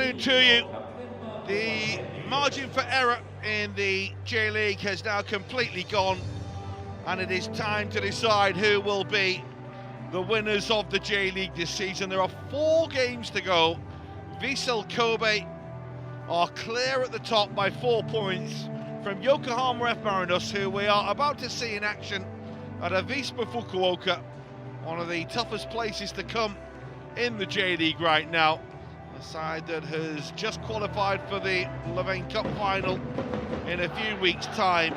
afternoon to you. The margin for error in the J-League has now completely gone, and it is time to decide who will be the winners of the J-League this season. There are 4 games to go. Vissel Kobe are clear at the top by 4 points from Yokohama F Marinos, who we are about to see in action at Avispa Fukuoka, one of the toughest places to come in the J-League right now. A side that has just qualified for the LEAGUE Cup final in a few weeks' time,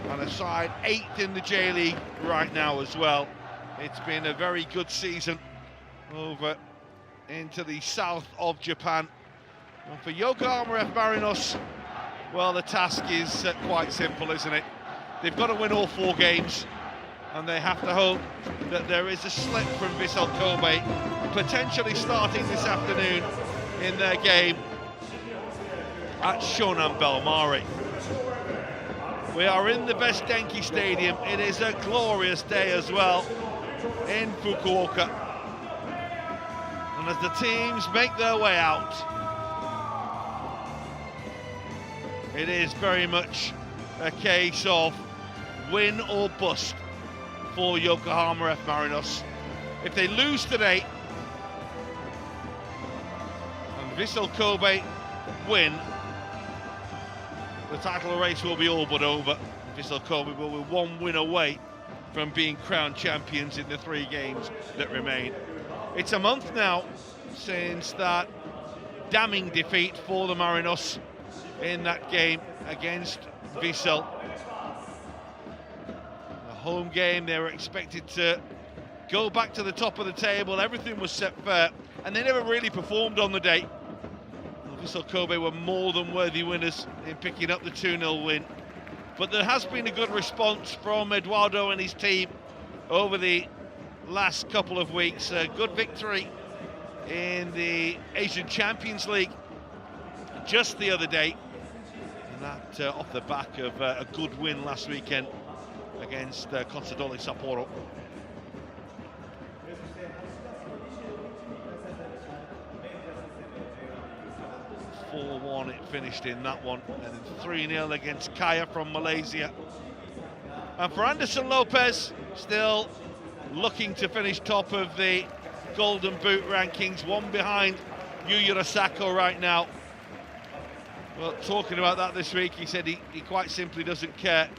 and a side 8th in the J-League right now as well. It's been a very good season over into the south of Japan. And for Yokohama F Marinos, well, the task is quite simple, isn't it? They've got to win all 4 games, and they have to hope that there is a slip from Vissel Kobe, potentially starting this afternoon in their game at Shonan Bellmare. We are in the best DENKI Stadium. It is a glorious day as well in Fukuoka. And as the teams make their way out, it is very much a case of win or bust for Yokohama F Marinos. If they lose today and Vissel Kobe win, the title race will be all but over. Vissel Kobe will be 1 win away from being crowned champions in the 3 games that remain. It's a month now since that damning defeat for the Marinos in that game against Vissel. The home game, they were expected to go back to the top of the table. Everything was set fair, and they never really performed on the day. Vissel Kobe were more than worthy winners in picking up the 2-0 win. But there has been a good response from Eduardo and his team over the last couple of weeks. A good victory in the Asian Champions League just the other day, and that off the back of a good win last weekend against Consadole Sapporo. 4-1 it finished in that one, and then 3-0 against Kaya from Malaysia. And for Anderson Lopez, still looking to finish top of the Golden Boot rankings, 1 behind Yuya Osako right now. Well, talking about that this week, he said he quite simply doesn't care.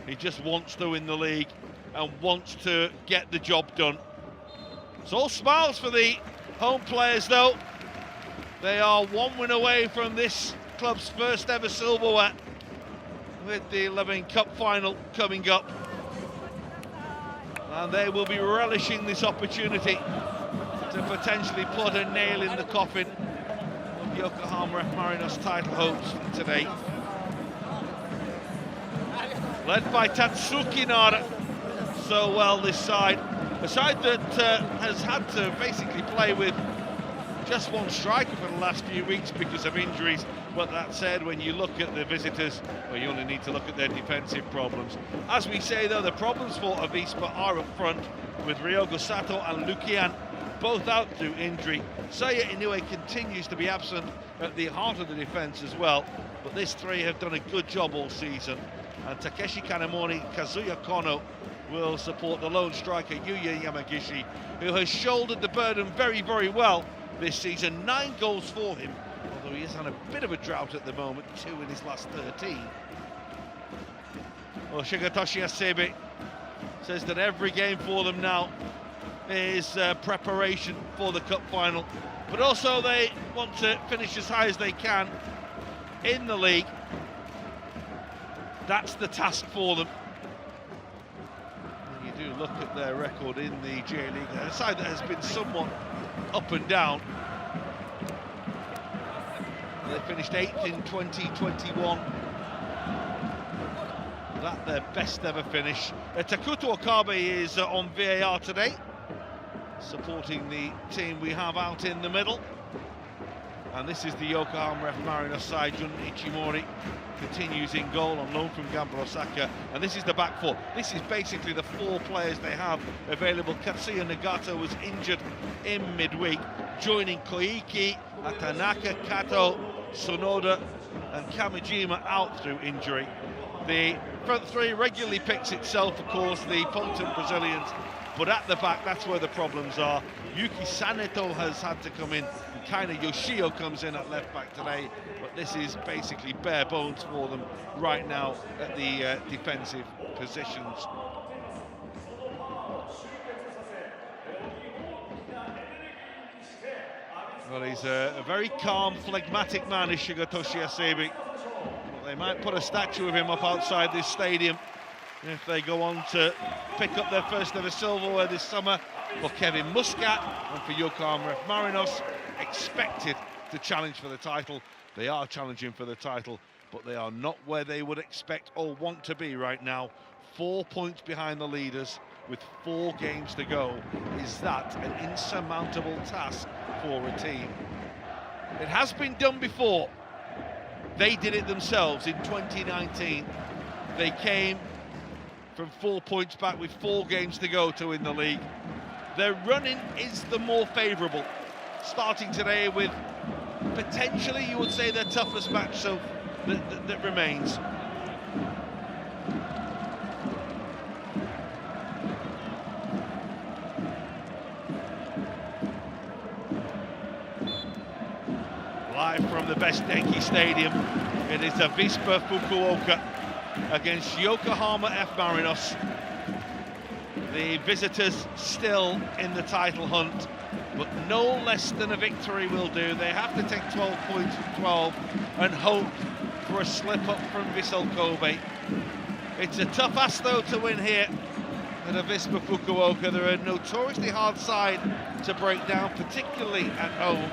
He just wants to win the league and wants to get the job done. It's all smiles for the home players though. They are 1 win away from this club's first ever silverware, with the LEAGUE Cup final coming up. And they will be relishing this opportunity to potentially put a nail in the coffin of Yokohama F Marinos title hopes today. Led by Tatsuki Nara so well this side. A side that has had to basically play with just 1 striker for the last few weeks because of injuries. But that said, when you look at the visitors, well, you only need to look at their defensive problems. As we say though, the problems for Avispa are up front, with Ryogo Sato and Lukian both out through injury. Saya Inoue continues to be absent at the heart of the defence as well, but these 3 have done a good job all season. And Takeshi Kanamori, Kazuya Kono will support the lone striker Yuya Yamagishi, who has shouldered the burden very, very well this season. 9 goals for him, although he is on a bit of a drought at the moment, 2 in his last 13. Well, Shigetoshi Asebe says that every game for them now is preparation for the cup final, but also they want to finish as high as they can in the league. That's the task for them. When you do look at their record in the J-League, a side that has been somewhat up and down. They finished 8th in 2021. That's their best ever finish. Takuto Okabe is on VAR today, supporting the team we have out in the middle. And this is the Yokohama F Marinos side. Jun Ichimori continues in goal on loan from Gamba Osaka. And this is the back four. This is basically the 4 players they have available. Katsuya Nagata was injured in midweek, joining Koiki, Atanaka, Kato, Sonoda and Kamijima out through injury. The front 3 regularly picks itself, of course, the potent Brazilians, but at the back, that's where the problems are. Yuki Saneto has had to come in, and Kaina Yoshio comes in at left back today, but this is basically bare bones for them right now at the defensive positions. Well, he's a very calm, phlegmatic man, is Shigetoshi Asebi. Well, they might put a statue of him up outside this stadium if they go on to pick up their first ever silverware this summer. For Kevin Muscat and for Yokohama F Marinos, expected to challenge for the title. They are challenging for the title, but they are not where they would expect or want to be right now. 4 points behind the leaders with 4 games to go. Is that an insurmountable task for a team? It has been done before. They did it themselves in 2019. They came from 4 points back with 4 games to go to win the league. Their running is the more favourable, starting today with potentially, you would say, their toughest match so that remains. Live from the best Denki Stadium, it is Avispa Fukuoka against Yokohama F Marinos. The visitors still in the title hunt, but no less than a victory will do. They have to take 12 points from 12 and hope for a slip-up from Vissel Kobe. It's a tough ask, though, to win here at Avispa Fukuoka. They're a notoriously hard side to break down, particularly at home.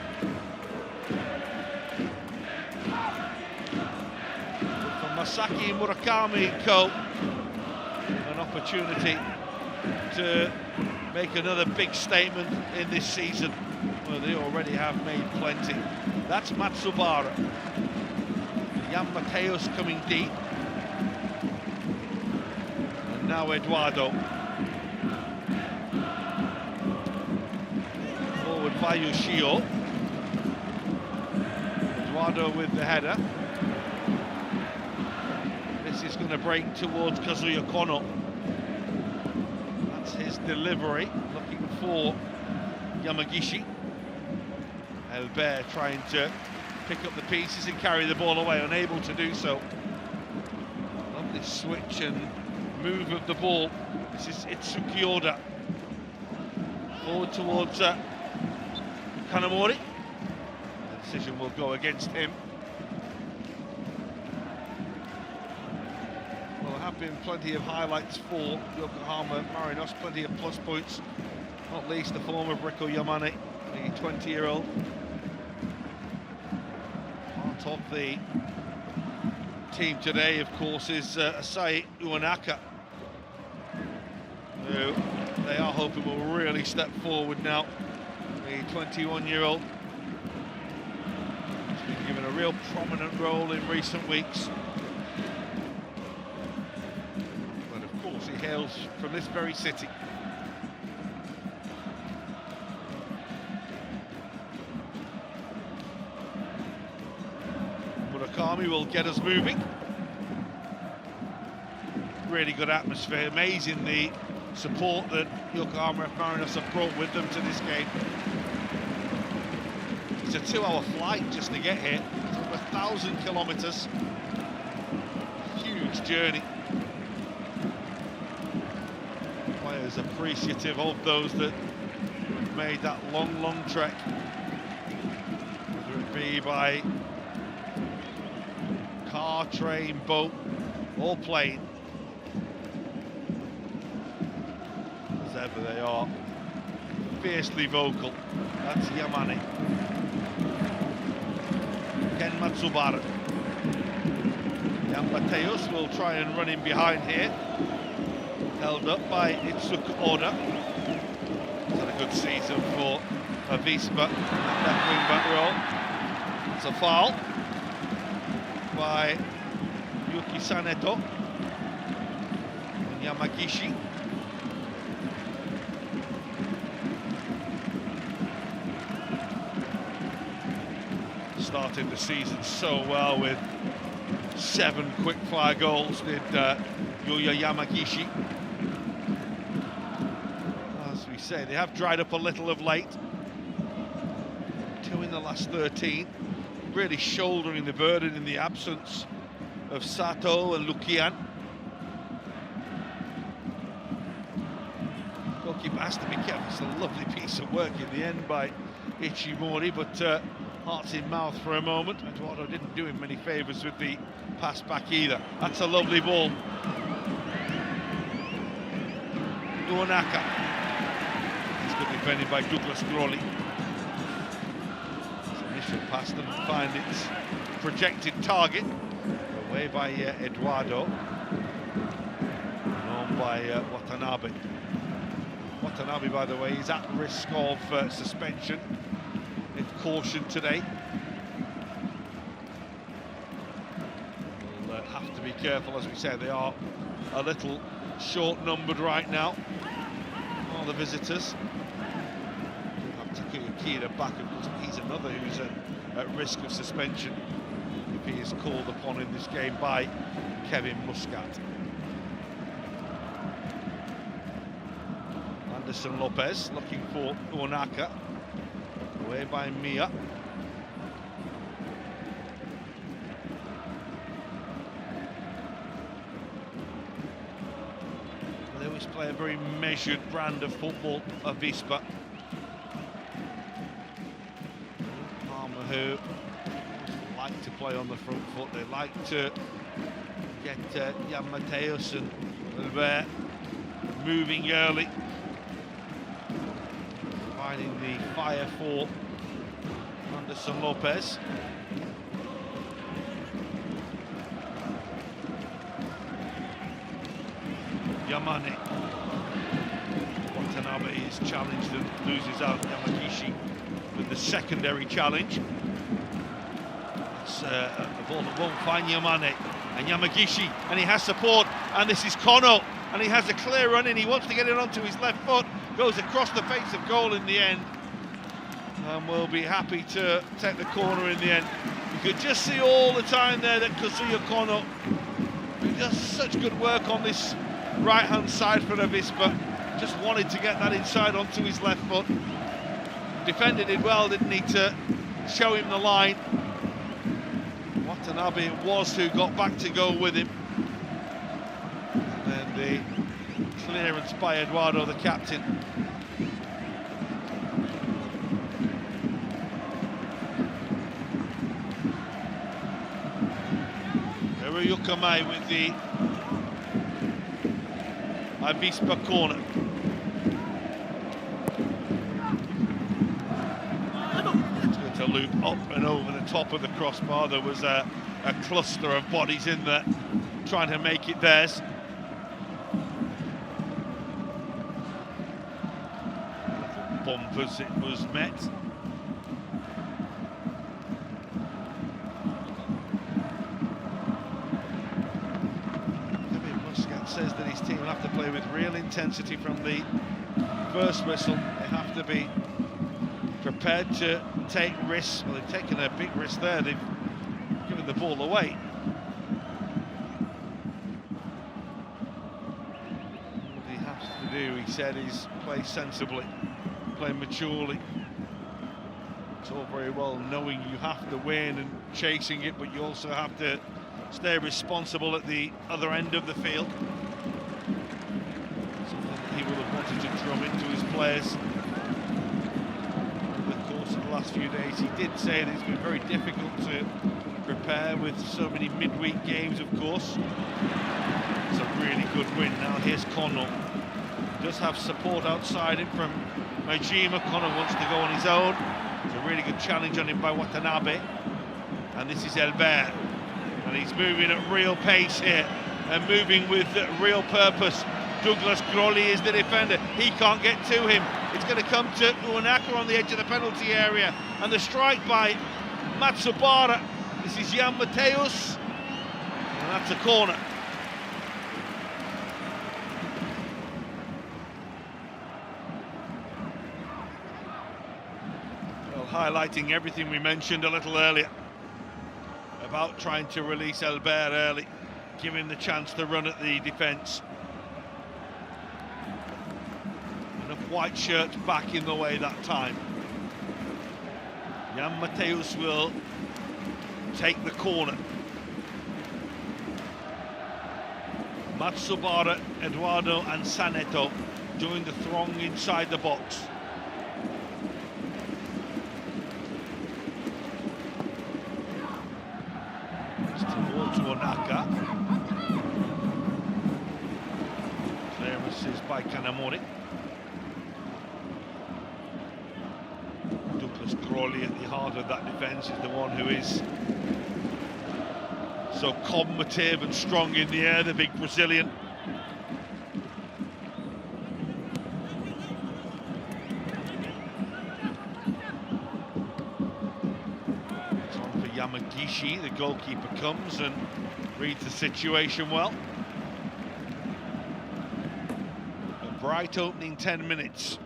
For Masaki Murakami and co, an opportunity to make another big statement in this season. Well, they already have made plenty. That's Matsubara. Jan Mateus coming deep. And now Eduardo. Forward by Yoshio. Eduardo with the header. This is going to break towards Kazuya Kono. His delivery, looking for Yamagishi. Elbert trying to pick up the pieces and carry the ball away, unable to do so. Lovely switch and move of the ball. This is Itsuki Oda. Forward towards Kanamori. The decision will go against him. Have been plenty of highlights for Yokohama Marinos, plenty of plus points, not least the form of Riko Yamane, the 20-year-old. Part of the team today, of course, is Asai Uenaka, who they are hoping will really step forward now. The 21-year-old has been given a real prominent role in recent weeks. He hails from this very city. Murakami will get us moving. Really good atmosphere, amazing the support that Yokohama F Marinos have brought with them to this game. It's a 2-hour flight just to get here, it's over 1,000 kilometres. Huge journey. Players appreciative of those that have made that long trek, whether it be by car, train, boat or plane. As ever, they are fiercely vocal. That's Yamane. Ken Matsubara. Jan Mateus will try and run in behind here. Held up by Itsuki Oda. He's had a good season for Avispa, that wing-back role. That's a foul by Yuki Saneto and Yamagishi. Started the season so well with 7 quick-fire goals, did Yuya Yamagishi. As we say, they have dried up a little of late. 2 in the last 13, really shouldering the burden in the absence of Sato and Lukian. Goalkeeper has to be careful. It's a lovely piece of work in the end by Ichimori, but hearts in mouth for a moment. Eduardo didn't do him many favours with the pass back either. That's a lovely ball. Uonaka. It's good defending by Douglas Crawley. Initial pass doesn't find its projected target. Away by Eduardo. And on by Watanabe. Watanabe, by the way, is at risk of suspension. If caution today. We'll have to be careful, as we say, they are a little short-numbered right now, all the visitors. Takuya Kira back, of course, he's another who's at risk of suspension if he is called upon in this game by Kevin Muscat. Anderson Lopez looking for Uonaka. Away by Mia. They always play a very measured brand of football, Avispa. Palmer, who like to play on the front foot, they like to get Jan Mateus and Albert moving early, providing the fire for Anderson Lopez. Yamane. Watanabe is challenged and loses out. Yamagishi with the secondary challenge. It's a ball that won't find Yamane. And Yamagishi, and he has support, and this is Kono, and he has a clear run in. He wants to get it onto his left foot, goes across the face of goal in the end, and will be happy to take the corner in the end. You could just see all the time there that Kazuya Kono, he does such good work on this right-hand side for Avispa. Just wanted to get that inside onto his left foot. Defender did well, didn't he, to show him the line. Watanabe was who got back to go with him. And then the clearance by Eduardo, the captain. Hirayuka Mai with the Avispa corner. It's going to loop up and over the top of the crossbar. There was a cluster of bodies in there trying to make it theirs. Bump as it was met. Says that his team will have to play with real intensity from the first whistle. They have to be prepared to take risks. Well, they've taken a big risk there. They've given the ball away. What he has to do, he said, is play sensibly, play maturely. It's all very well knowing you have to win and chasing it, but you also have to stay responsible at the other end of the field. Something that he will have wanted to drum into his players over the course of the last few days. He did say that it's been very difficult to prepare with so many midweek games, of course. It's a really good win. Now here's Kono. He does have support outside him from Majima. Kono wants to go on his own. It's a really good challenge on him by Watanabe. And this is Albert. And he's moving at real pace here and moving with real purpose. Douglas Crawley is the defender. He can't get to him. It's going to come to Uonaka on the edge of the penalty area. And the strike by Matsubara. This is Jan Mateus, and that's a corner. Well, highlighting everything we mentioned a little earlier about trying to release Albert early, give him the chance to run at the defence. Enough white shirts back in the way that time. Jan Mateus will take the corner. Matsubara, Eduardo and Saneto doing the throng inside the box. It's towards Onaka. Clearance is by Kanamori. Douglas Crawley at the heart of that defence is the one who is so combative and strong in the air, the big Brazilian. It's on for Yamagishi, the goalkeeper comes and reads the situation well. A bright opening 10 minutes.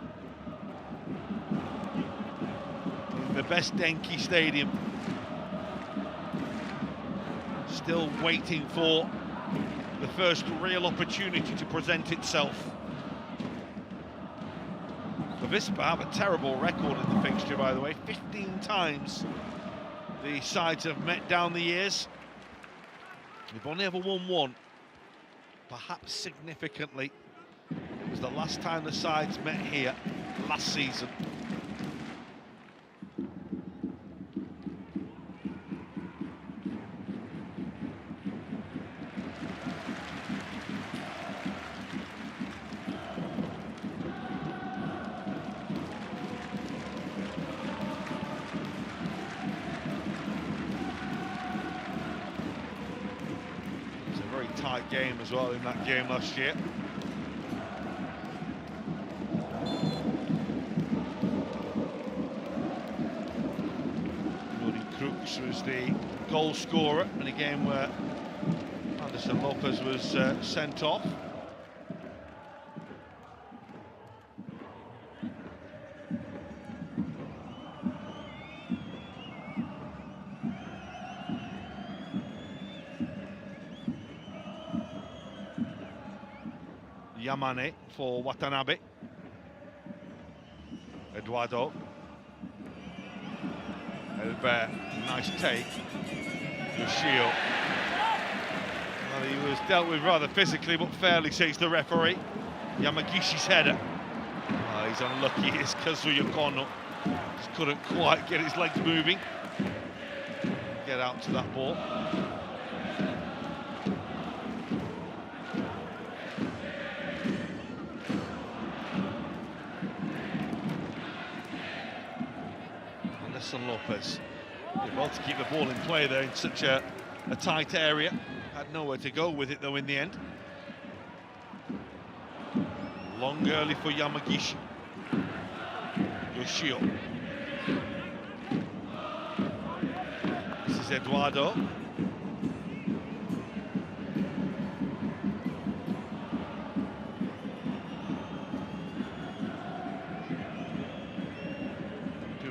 In the best Denki Stadium. Still waiting for the first real opportunity to present itself. Avispa have a terrible record in the fixture, by the way. 15 times the sides have met down the years. They've only ever won one, perhaps significantly. It was the last time the sides met here last season. Tight game as well in that game last year. Rudy Crooks was the goal scorer in a game where Anderson Lopez was sent off. Yamane for Watanabe. Eduardo. Albert, nice take. Yoshio. Well, he was dealt with rather physically, but fairly, says the referee. Yamagishi's header. Oh, he's unlucky, it's Kazuya Kono. Just couldn't quite get his legs moving. Get out to that ball. Lopez did well to keep the ball in play there in such a tight area. Had nowhere to go with it though in the end. Long early for Yamagishi. Yoshio. This is Eduardo.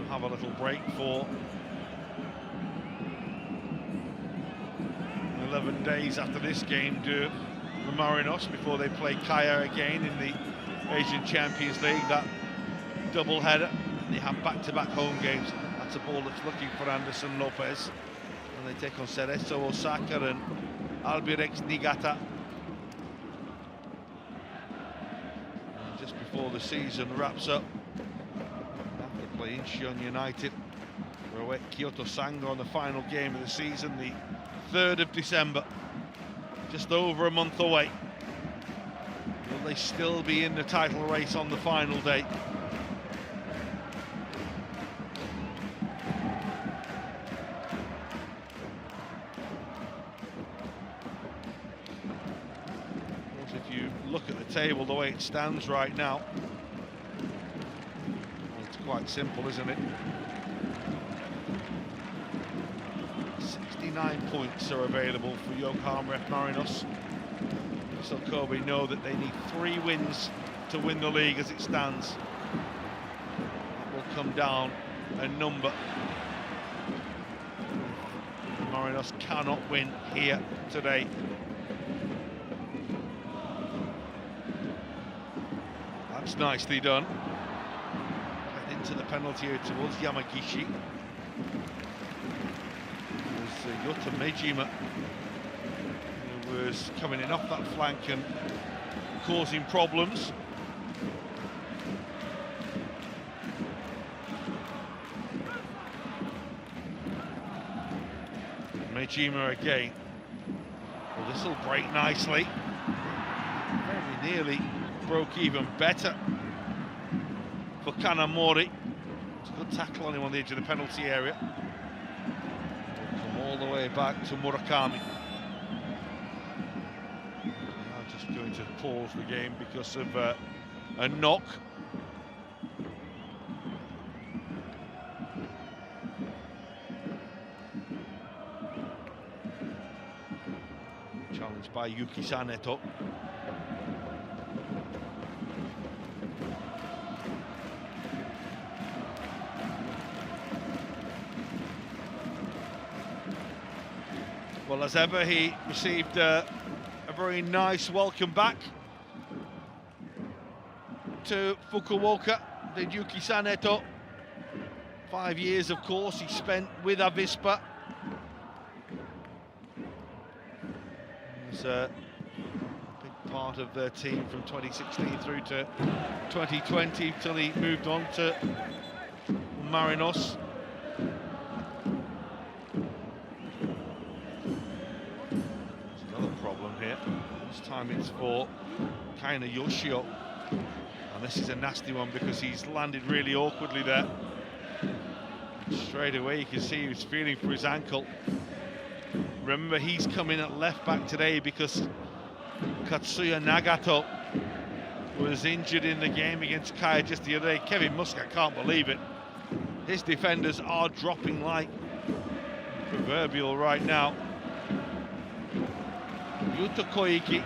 Have a little break for 11 days after this game to the Marinos before they play Kaya again in the Asian Champions League, that double header. And they have back-to-back home games. That's a ball that's looking for Anderson Lopez, and they take on Cerezo Osaka and Albirex Niigata. And just before the season wraps up, playing Shion United, we're away at Kyoto Sango on the final game of the season, the 3rd of December, just over a month away. Will they still be in the title race on the final day? Of course, if you look at the table the way it stands right now, quite simple, isn't it? 9 points are available for Yokohama F Marinos. So Kobe know that they need 3 wins to win the league as it stands. That will come down a number. Marinos cannot win here today. That's nicely done. Head into the penalty area towards Yamagishi. It was Yota Mejima who was coming in off that flank and causing problems. Meijima again. Well, this will break nicely. Very nearly broke even better for Kanamori. It's a good tackle on him on the edge of the penalty area. We'll come all the way back to Murakami. Now just going to pause the game because of a knock. Challenged by Yuki Saneto. Well, as ever, he received a very nice welcome back to Fukuoka, did Yuki Saneto. 5 years, of course, he spent with Avispa. He was a big part of their team from 2016 through to 2020 till he moved on to Marinos. Here. This time it's for Kaina Yoshio, and this is a nasty one because he's landed really awkwardly there. Straight away you can see he was feeling for his ankle. Remember, he's coming at left back today because Katsuya Nagato was injured in the game against Kaya just the other day. Kevin Muscat can't believe it. His defenders are dropping like proverbial right now. Yuto Koiki,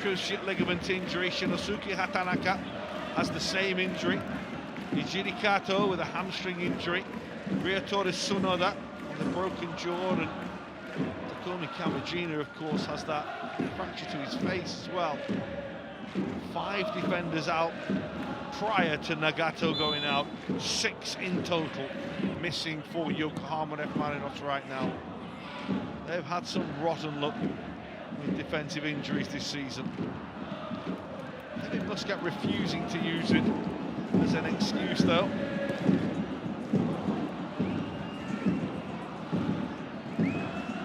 cruciate ligament injury. Shinosuke Hatanaka has the same injury. Ijiri Kato with a hamstring injury. Ryotaro Tsunoda with a broken jaw, and Takumi Kamijina, of course, has that fracture to his face as well. 5 defenders out prior to Nagato going out. 6 in total missing for Yokohama F Marinos right now. They've had some rotten luck with defensive injuries this season. Kevin Muscat refusing to use it as an excuse, though.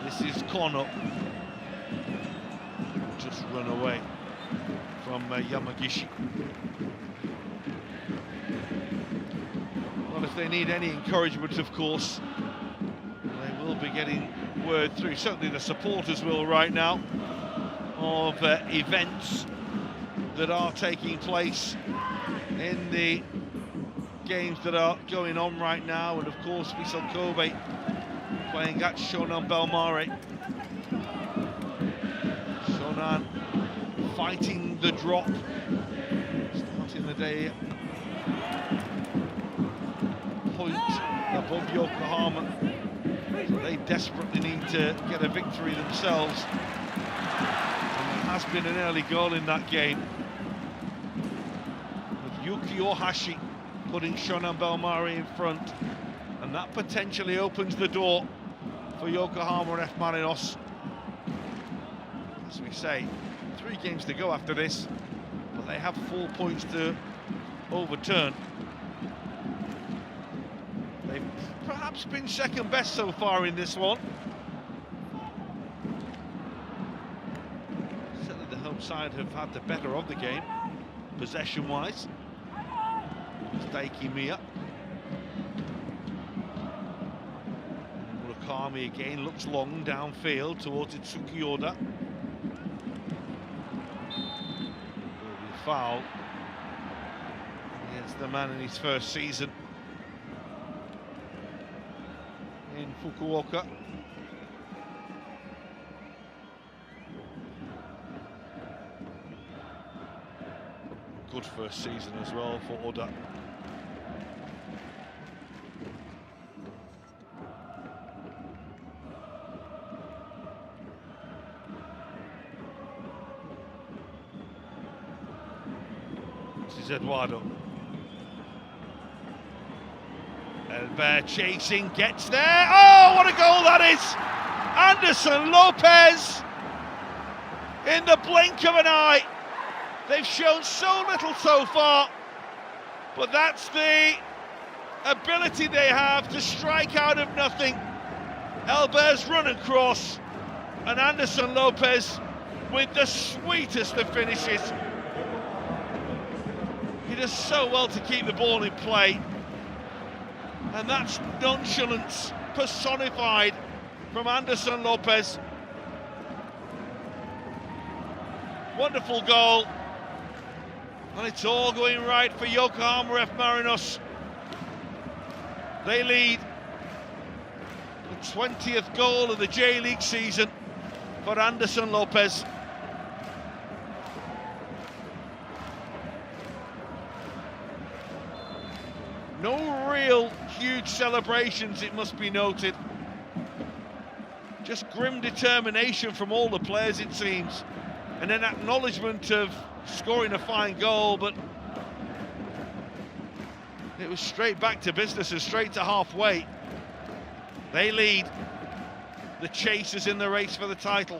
This is Kono, just run away from Yamagishi. Well, if they need any encouragement, of course, they will be getting word through. Certainly the supporters will right now, of events that are taking place in the games that are going on right now. And of course Vissel Kobe playing at Shonan Bellmare. Shonan fighting the drop, starting the day point above Yokohama. So they desperately need to get a victory themselves. And there has been an early goal in that game, with Yuki Ohashi putting Shonan Bellmare in front, and that potentially opens the door for Yokohama F Marinos. As we say, 3 games to go after this, but they have 4 points to overturn. They've perhaps been second best so far in this one. Certainly the home side have had the better of the game, possession-wise. Daiki Miya. Murakami again looks long downfield towards Itsuki Oda. Will be a foul against the man in his first season in Fukuoka. good first season as well for Oda. This is Eduardo. Elber chasing, gets there. Oh, what a goal that is! Anderson Lopez, in the blink of an eye. They've shown so little so far, but that's the ability they have to strike out of nothing. Elber's run across, and Anderson Lopez with the sweetest of finishes. He does so well to keep the ball in play, and that's nonchalance personified from Anderson Lopez. Wonderful goal, and it's all going right for Yokohama F Marinos. They lead, the 20th goal of the J-League season for Anderson Lopez. No real huge celebrations, it must be noted. Just grim determination from all the players, it seems. And an acknowledgement of scoring a fine goal, but it was straight back to business and straight to halfway. They lead the chasers in the race for the title.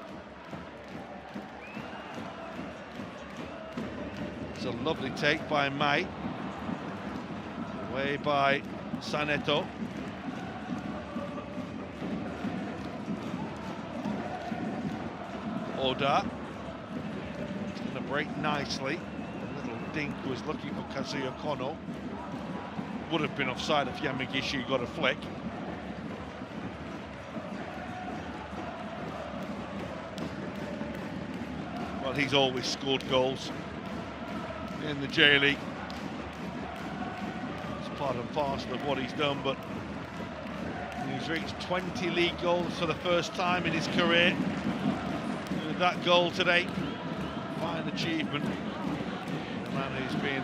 It's a lovely take by Mai. Away by Saneto. Oda. It's going to break nicely. Little dink was looking for Kazuya Kono. Would have been offside if Yamagishi got a flick. Well, he's always scored goals in the J-League. Part and parcel of what he's done, but he's reached 20 league goals for the first time in his career. With that goal today, fine achievement. The man who's been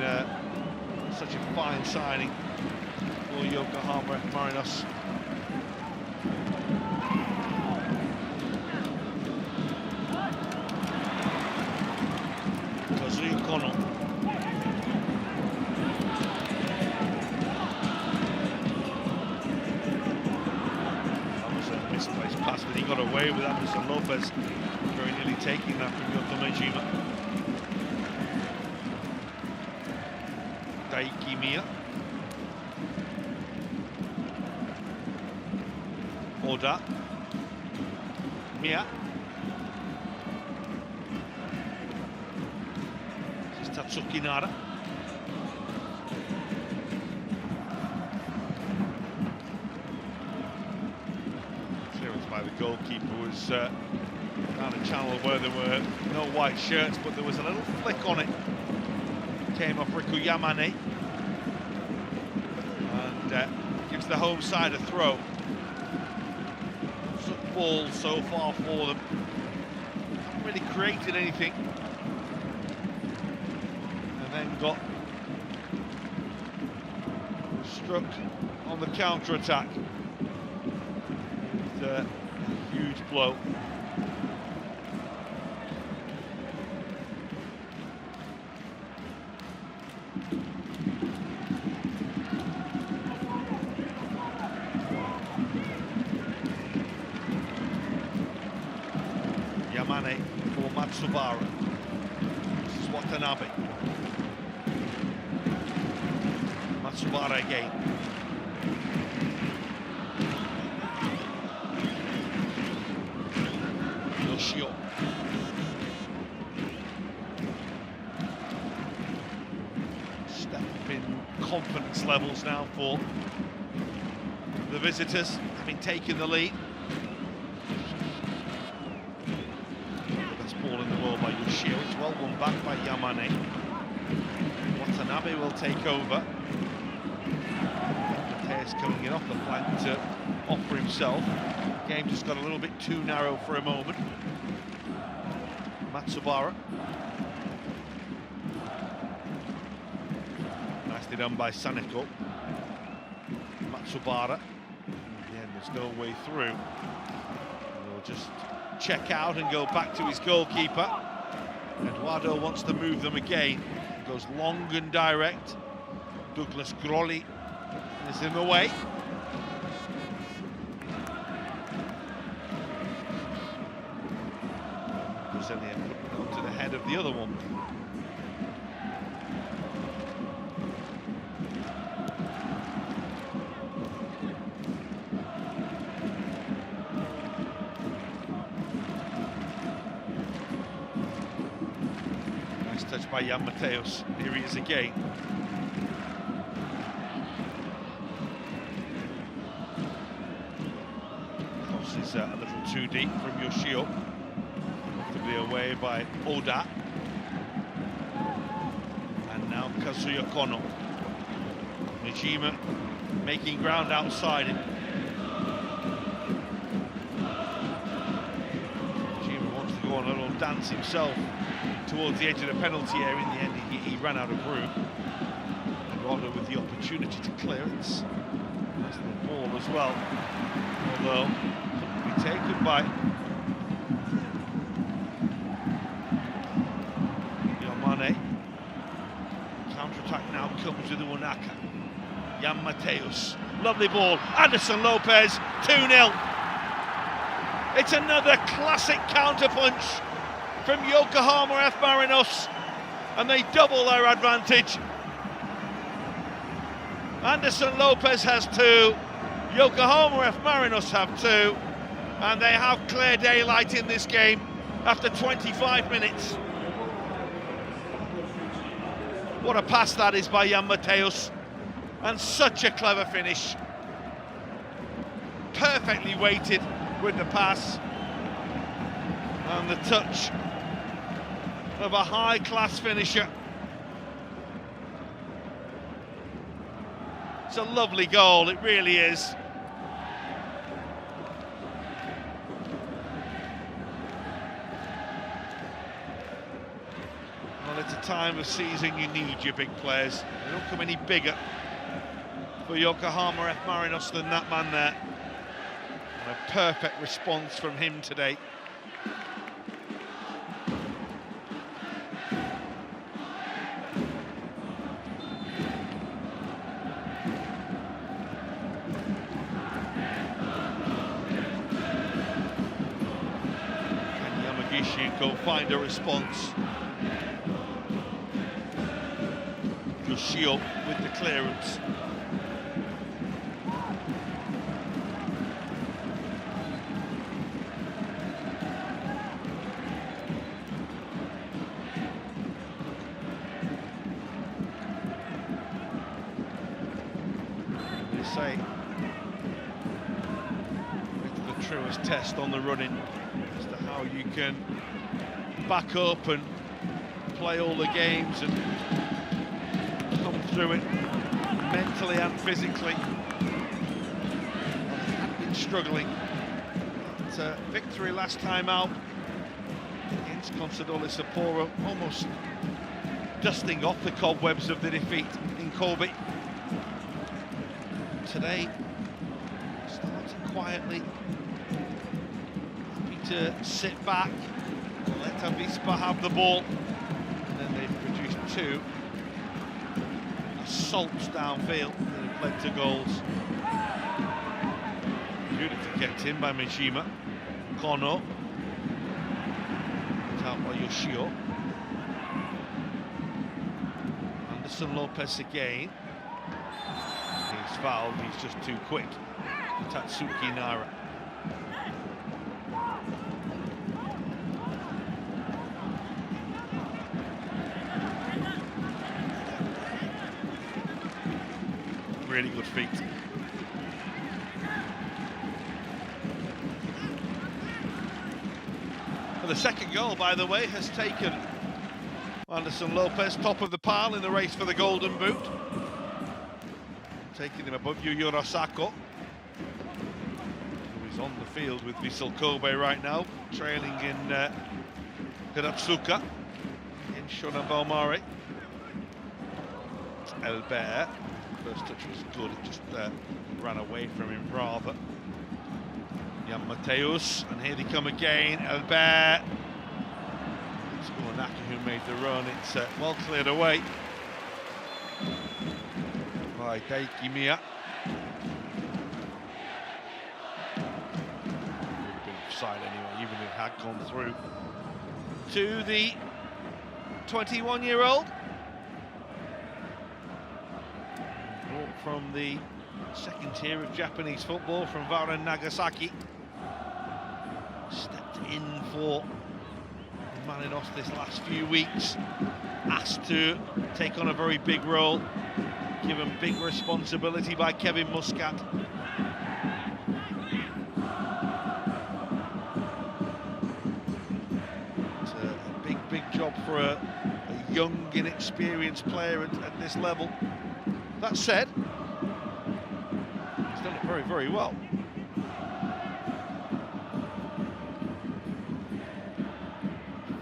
such a fine signing for Yokohama F Marinos. Kazuya Kono. Misplaced pass, but he got away with Anderson Lopez very nearly taking that from Yotomejima. Daiki Miya. Oda. Miya. This is Tatsuki Nara. By the goalkeeper was down a channel where there were no white shirts, but there was a little flick on it. Came off Riku Yamane and gives the home side a throw. Ball so far for them. Haven't really created anything, and then got struck on the counter-attack. A huge blow. Yamane for Matsubara. This is Watanabe. Matsubara again. Step in confidence levels now for the visitors, having taken the lead. Best ball in the world by Yoshio. It's well won back by Yamane. Watanabe will take over. Mateus coming in off the flank to offer himself. Game just got a little bit too narrow for a moment. Matsubara. Nicely done by Saneko. Matsubara. Again, there's no way through. He'll just check out and go back to his goalkeeper. Eduardo wants to move them again. Goes long and direct. Douglas Grolli is in the way. Brazilian putting onto the head of the other one. Nice touch by Jan Mateus. Here he is again. Crosses a little too deep from Yoshio. Away by Oda, and now Kazuya Kono. Mijima making ground outside it. Mijima wants to go on a little dance himself towards the edge of the penalty area. In the end, he ran out of room. Eduardo with the opportunity to clear it. That's the ball as well, although couldn't be taken by counter-attack now comes with Uwanaka. Jan Mateus, lovely ball. Anderson Lopez, 2-0. It's another classic counter-punch from Yokohama F Marinos, and they double their advantage. Anderson Lopez has 2, Yokohama F Marinos have 2, and they have clear daylight in this game after 25 minutes. What a pass that is by Jan Mateus, and such a clever finish. Perfectly weighted with the pass and the touch of a high-class finisher. It's a lovely goal, it really is. Well, it's a time of season you need your big players. They don't come any bigger for Yokohama F Marinos than that man there. And a perfect response from him today. Can Yamagishi go find a response? Yoshio with the clearance. They say it's the truest test on the running as to how you can back up and play all the games and come through it mentally and physically. Had been struggling. But, victory last time out against Consadole Sapporo, almost dusting off the cobwebs of the defeat in Kobe. Today, starting quietly, happy to sit back, let Avispa have the ball, and then they've produced 2 assaults downfield that have led to goals. Beautifully kept in by Mijima. Kono. Out by Yoshio. Anderson Lopez again. He's fouled, he's just too quick. Tatsuki Nara. Really good feet. The second goal, by the way, has taken Anderson Lopez top of the pile in the race for the Golden Boot, taking him above Yu Yorosako, who is on the field with Vissel Kobe right now, trailing in Hiratsuka in Shona Baumari. Elbert. First touch was good, it just ran away from him rather. Jan Mateus, and here they come again. Elbert. It's Ulanaka who made the run. It's well cleared away by Daiki Mia. Would have been offside anyway, even if it had gone through. To the 21-year-old. Brought from the second tier of Japanese football from Varen Nagasaki. Stepped in for Marinos this last few weeks. Asked to take on a very big role. Given big responsibility by Kevin Muscat. It's a big job for a young, inexperienced player at this level. That said, he's done it very, very well.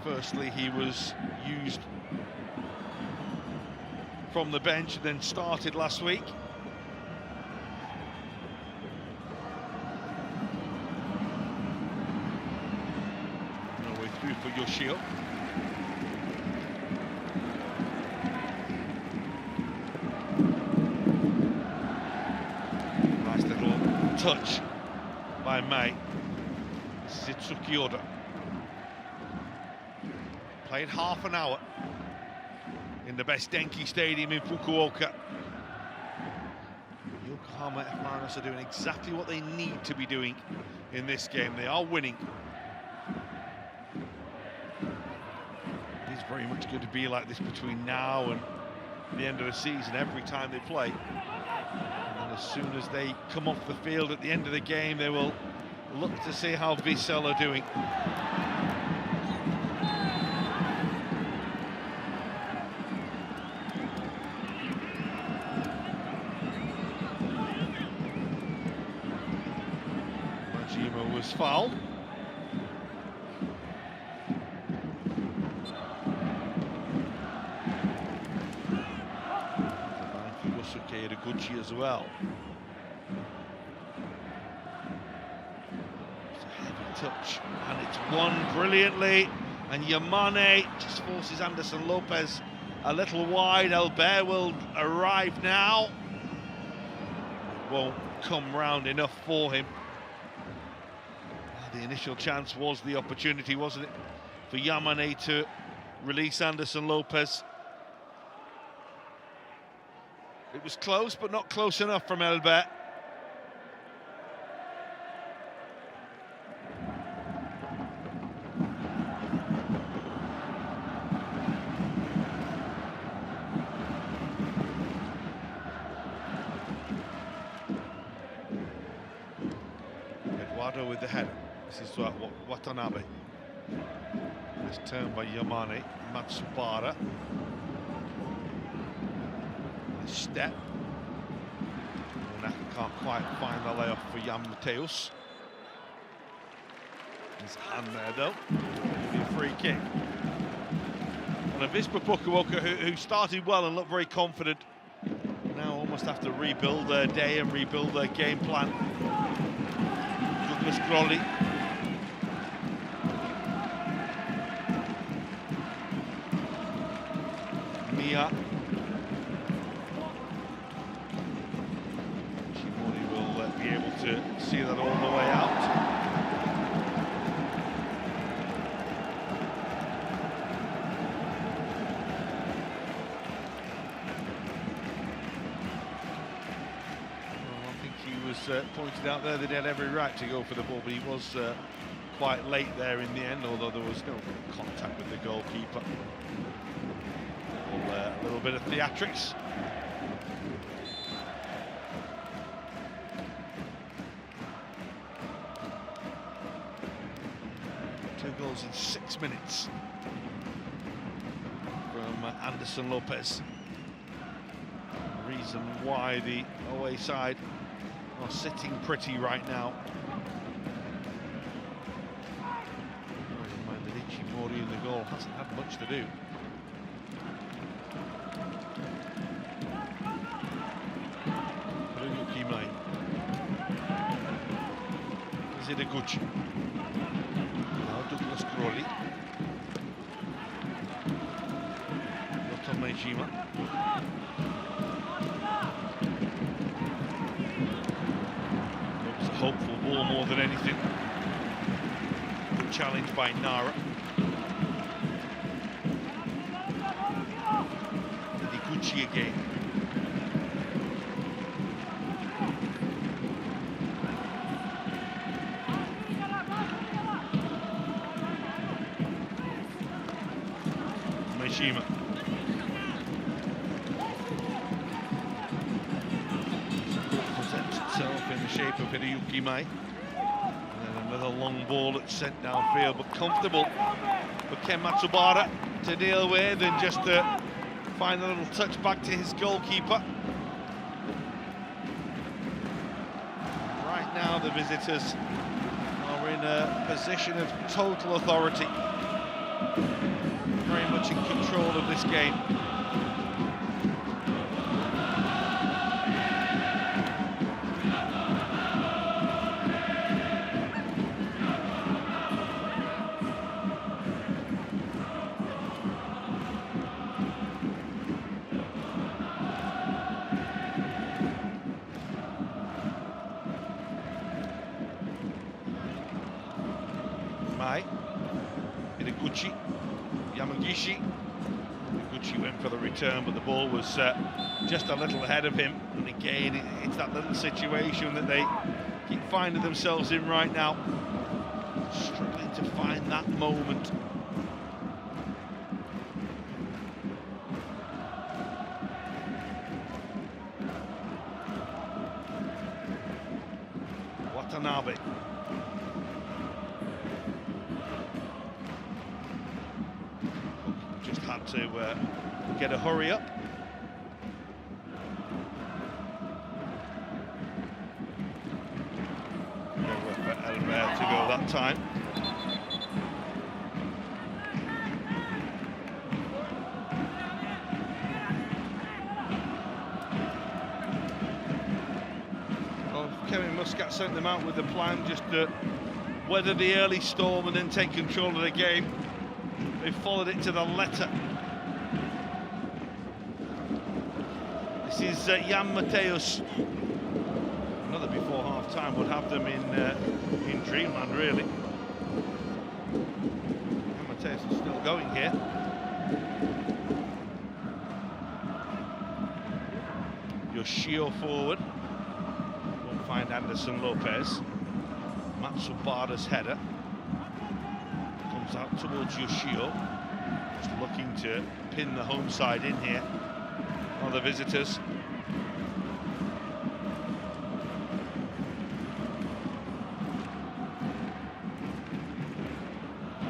Firstly, he was used from the bench and then started last week. No way through for Yoshio. Nice little touch by Mei. Sitsuki Oda. Played half an hour in the best Denki Stadium in Fukuoka. Yokohama F Marinos are doing exactly what they need to be doing in this game. They are winning. It's very much going to be like this between now and the end of the season, every time they play. And as soon as they come off the field at the end of the game, they will look to see how Vissel are doing. Was fouled. Yosuke Iraguchi as well. It's a heavy touch, and it's won brilliantly. And Yamane just forces Anderson Lopez a little wide. Elbert will arrive now. It won't come round enough for him. The initial chance was the opportunity, wasn't it, for Yamane to release Anderson Lopez. It was close, but not close enough from Elbert. Eduardo with the header. This is Watanabe. This turn by Yamane, Matsubara. A step. Naka can't quite find the layoff for Jan Mateus. His hand there though. It'll be a free kick. And Avispa Fukuoka, who started well and looked very confident, now almost have to rebuild their day and rebuild their game plan. Douglas Crowley. Mia. Shimori will be able to see that all the way out. Well, I think he was pointed out there that he had every right to go for the ball, but he was quite late there in the end, although there was no contact with the goalkeeper. A little bit of theatrics. Two goals in 6 minutes from Anderson Lopez. The reason why the away side are sitting pretty right now. Bear in mind that Ichimori in the goal hasn't had much to do. Hideguchi. Now Douglas Crawley. Not on Meijima. It was a hopeful ball more than anything. Good challenge by Nara. Hideguchi again. Meijima. Presents itself in the shape of Hideyuki Mai. And then another long ball that's sent downfield, but comfortable for Ken Matsubara to deal with, and just to find a little touch back to his goalkeeper. Right now the visitors are in a position of total authority. Very much in control of this game. Mai, Hideguchi, Yamagishi. Hideguchi went for the return, but the ball was just a little ahead of him. And again, it's that little situation that they keep finding themselves in right now. Struggling to find that moment. Watanabe. Just had to get a hurry up. Nowhere for Elmer to go that time. Well, Kevin Muscat sent them out with the plan just to weather the early storm and then take control of the game. They followed it to the letter. This is Jan Mateus. Another before half-time would have them in dreamland, really. Jan Mateus is still going here. Yoshio forward. Won't find Anderson Lopez. Matsubara's header. Out towards Yoshio, just looking to pin the home side in here on the visitors.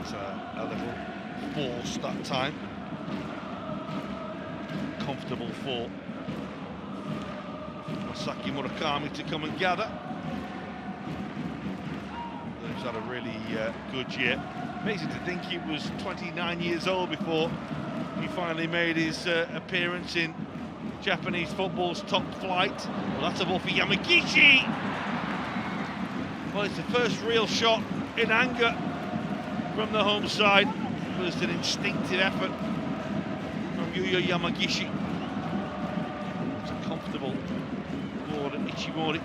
It's a little force that time. Comfortable for Masaki Murakami to come and gather. He's had a really good year. Amazing to think he was 29 years old before he finally made his appearance in Japanese football's top flight. Well, that's a ball for Yamagishi. Well, it's the first real shot in anger from the home side. It was an instinctive effort from Yuya Yamagishi. It's a comfortable ball at Ichimori.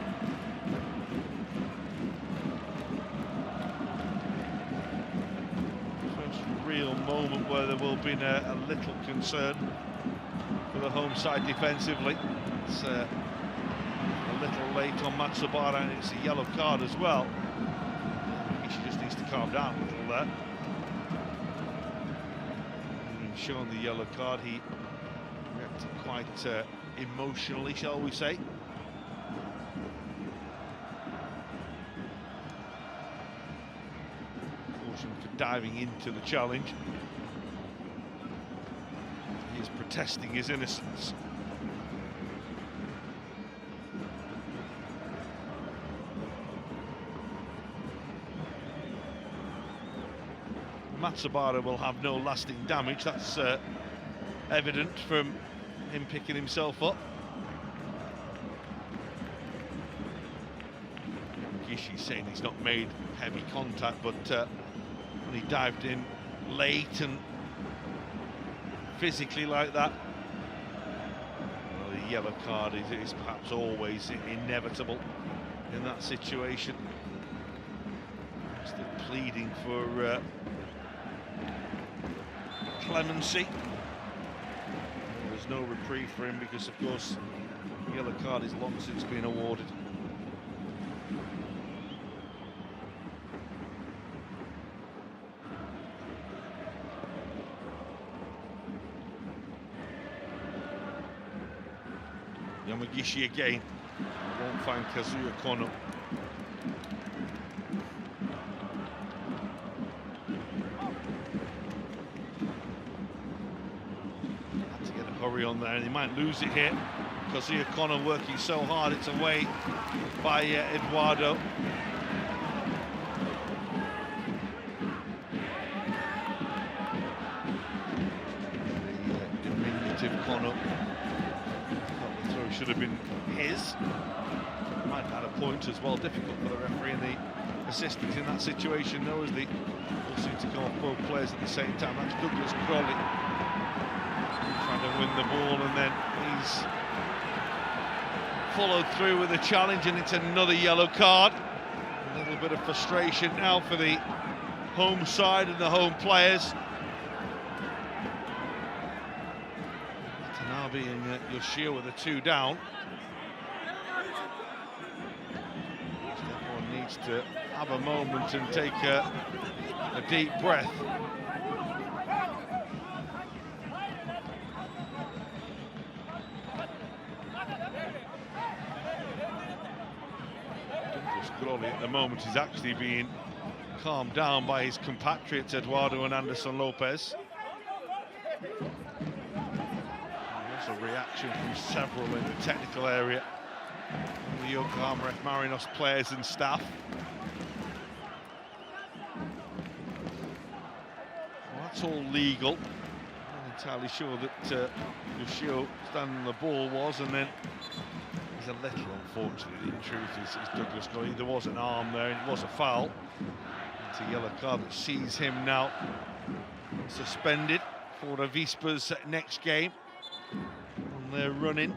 Real moment where there will be a little concern for the home side defensively. It's a little late on Matsubara, and it's a yellow card as well. He just needs to calm down a little there. Having shown the yellow card, he reacted quite emotionally, shall we say. For diving into the challenge. He is protesting his innocence. Matsubara will have no lasting damage, that's evident from him picking himself up. Yamagishi saying he's not made heavy contact, but when he dived in late and physically like that, well, the yellow card is perhaps always inevitable in that situation. Still pleading for clemency. There's no reprieve for him because, of course, the yellow card is long since been awarded. Yamagishi again. Won't find Kazuya Kono. Had to get a hurry on there, and he might lose it here. Kazuya Kono working so hard, it's away by Eduardo. The diminutive Kono. The throw should have been his. Might have had a point as well. Difficult for the referee and the assistants in that situation, though, as they all seem to come off both players at the same time. That's Douglas Crawley trying to win the ball, and then he's followed through with a challenge, and it's another yellow card. A little bit of frustration now for the home side and the home players. Tanabe and Yoshio with the two down. Everyone needs to have a moment and take a deep breath. At the moment is actually being calmed down by his compatriots Eduardo and Anderson Lopez. There's a reaction from several in the technical area, the Yokohama F Marinos players and staff. Well, that's all legal. I'm not entirely sure that Yoshio standing on the ball was, and then he's a little unfortunate. In truth, is Douglas Crawley. There was an arm there, and it was a foul. It's a yellow card that sees him now suspended for Avispa's next game. And they're running.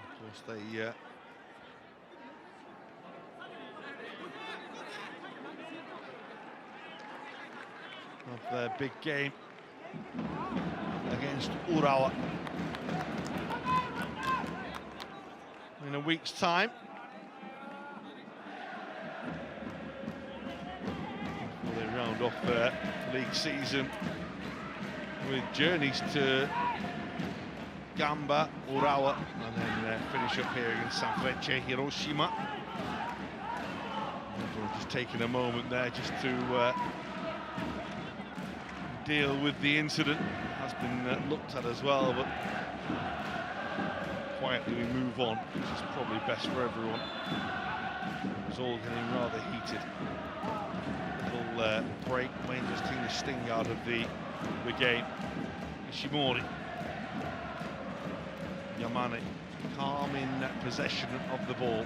Of course, they of their big game against Urawa in a week's time. Before they round off their league season with journeys to Gamba, Urawa, and then finish up here against Sanfrecce Hiroshima. We're just taking a moment there just to deal with the incident. Has been looked at as well, but quietly we move on, which is probably best for everyone. It was all getting rather heated. Little break may just take the sting out of the game. Ishimori, Yamane, calm in possession of the ball.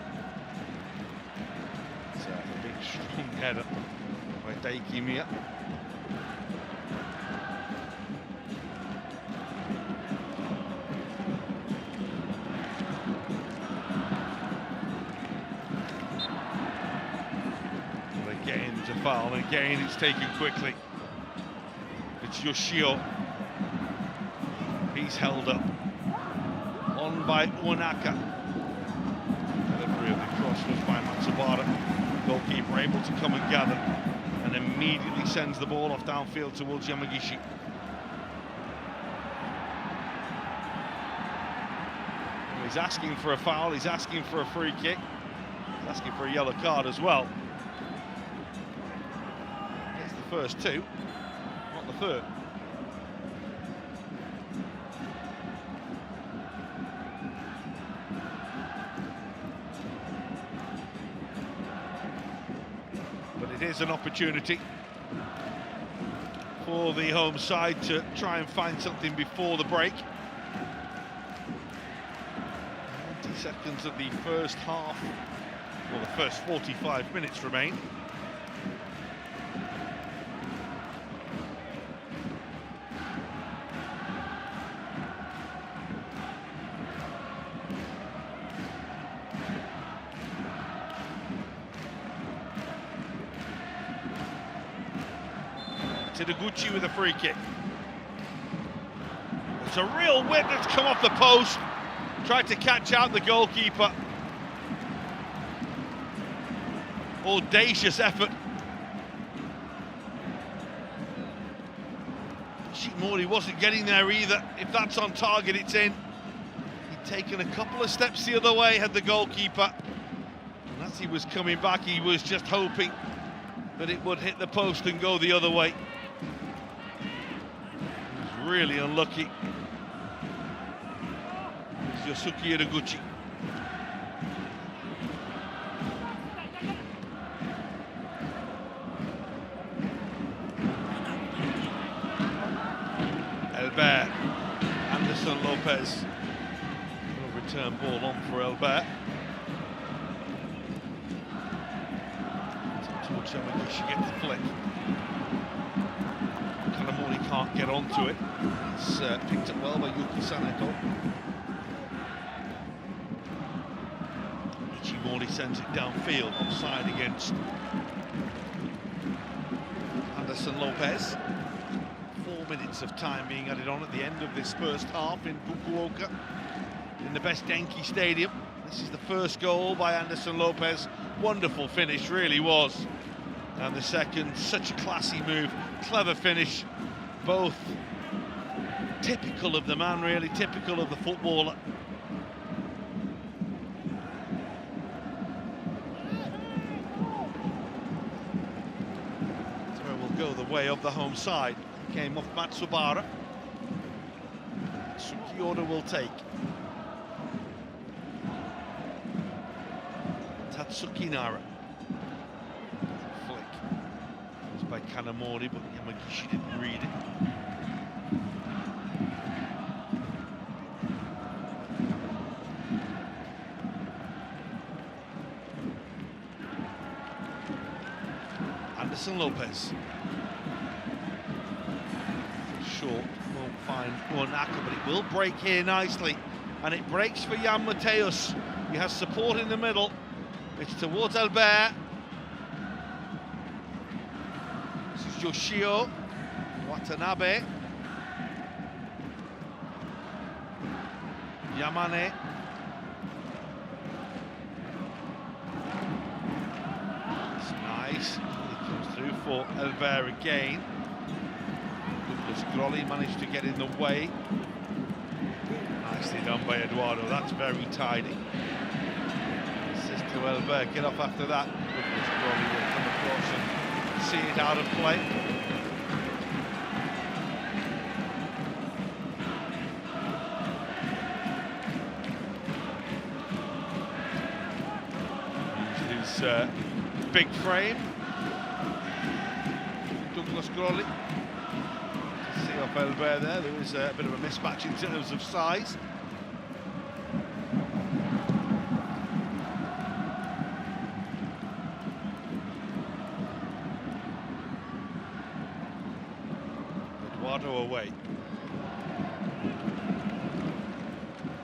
It's a big strong header by Daiki Miya. Foul, and again it's taken quickly. It's Yoshio. He's held up. On by Onaka. Delivery of the cross was by Matsubara. Goalkeeper able to come and gather, and immediately sends the ball off downfield towards Yamagishi. He's asking for a foul, he's asking for a free kick, he's asking for a yellow card as well. First two, not the third. But it is an opportunity for the home side to try and find something before the break. 20 seconds of the first half, well, the first 45 minutes remain. Gucci with a free kick. It's a real whip that's come off the post. Tried to catch out the goalkeeper. Audacious effort. Mori wasn't getting there either. If that's on target, it's in. He'd taken a couple of steps the other way, had the goalkeeper. And as he was coming back, he was just hoping that it would hit the post and go the other way. Really unlucky. It's Yosuke Iraguchi. Elbert, Anderson Lopez. A return ball on for Elbert. Towards Yamagishi, gets the flick. Kanamori can't get onto it. It's picked up well by Yuki Saneko. Ichimori sends it downfield, offside against Anderson Lopez. 4 minutes of time being added on at the end of this first half in Fukuoka, in the best Denki Stadium. This is the first goal by Anderson Lopez. Wonderful finish, really was. And the second, such a classy move, clever finish. Both typical of the man, really, typical of the footballer. So it will go the way of the home side. Came off Matsubara. Sukiyoda will take. Tatsuki Nara. Flick. It was by Kanamori, but Yamagishi didn't read it. Anderson Lopez. Short, won't find Wanaka, but it will break here nicely. And it breaks for Jan Mateus. He has support in the middle. It's towards Albert. This is Yoshio. Watanabe. Yamane. It's nice. He comes through for Albert again. Grolli managed to get in the way. Nicely done by Eduardo, that's very tidy. Says to Elbert, get off after that. Grolli will come across and see it out of play. Used his big frame. Douglas Grolli. See off Elbert there, there was a bit of a mismatch in terms of size. Eduardo away.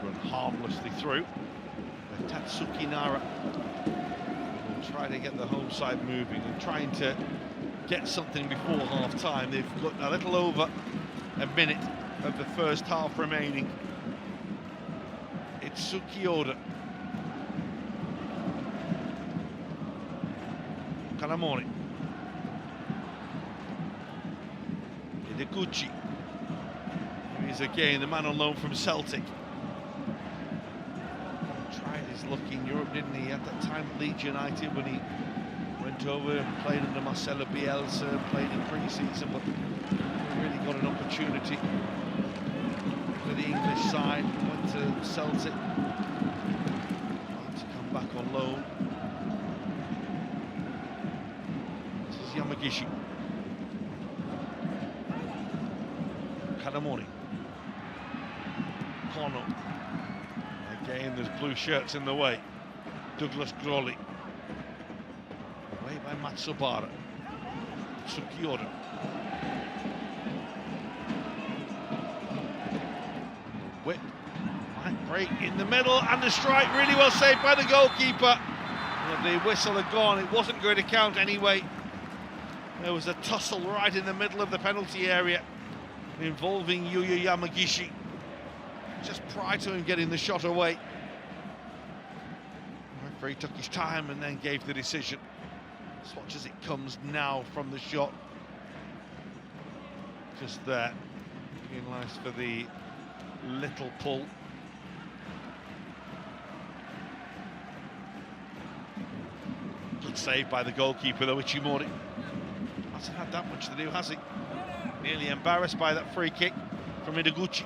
Run harmlessly through. But Tatsuki Nara will try to get the home side moving and trying to get something before half-time. They've got a little over a minute of the first half remaining. It's Sukiyoda. Kanamori. Ideguchi. He's again the man on loan from Celtic. Tried his luck in Europe, didn't he? At that time at Leeds United when he went over and played under Marcelo Bielsa, played in pre-season, but really got an opportunity for the English side. Went to Celtic, to come back on loan. This is Yamagishi. morning. Kono. Again, there's blue shirts in the way. Douglas Crawley. Away by Matsubara. Tsukiura. Whip. Line break in the middle, and the strike really well saved by the goalkeeper. But the whistle had gone. It wasn't going to count anyway. There was a tussle right in the middle of the penalty area involving Yuya Yamagishi just prior to him getting the shot away. The referee took his time and then gave the decision. Let's watch as it comes now from the shot. Just there. Being nice for the little pull. Good save by the goalkeeper though, Ichimori. Hasn't had that much to do, has he? Nearly embarrassed by that free kick from Ideguchi.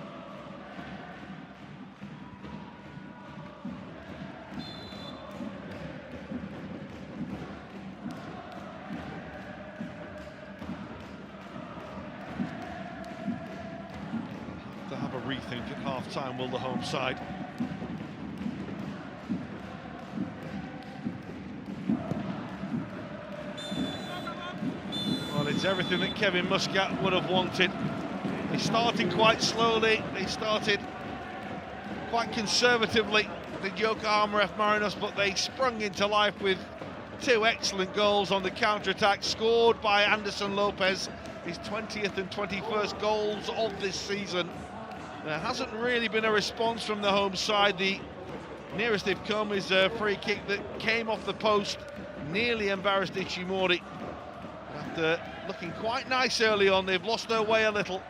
To have a rethink at half-time, will the home side? It's everything that Kevin Muscat would have wanted. They started quite slowly, they started quite conservatively, the Yokohama F Marinos, but they sprung into life with two excellent goals on the counter-attack, scored by Anderson Lopez, his 20th and 21st goals of this season. There hasn't really been a response from the home side. The nearest they've come is a free kick that came off the post, nearly embarrassed Ichimori. After looking quite nice early on, they've lost their way a little,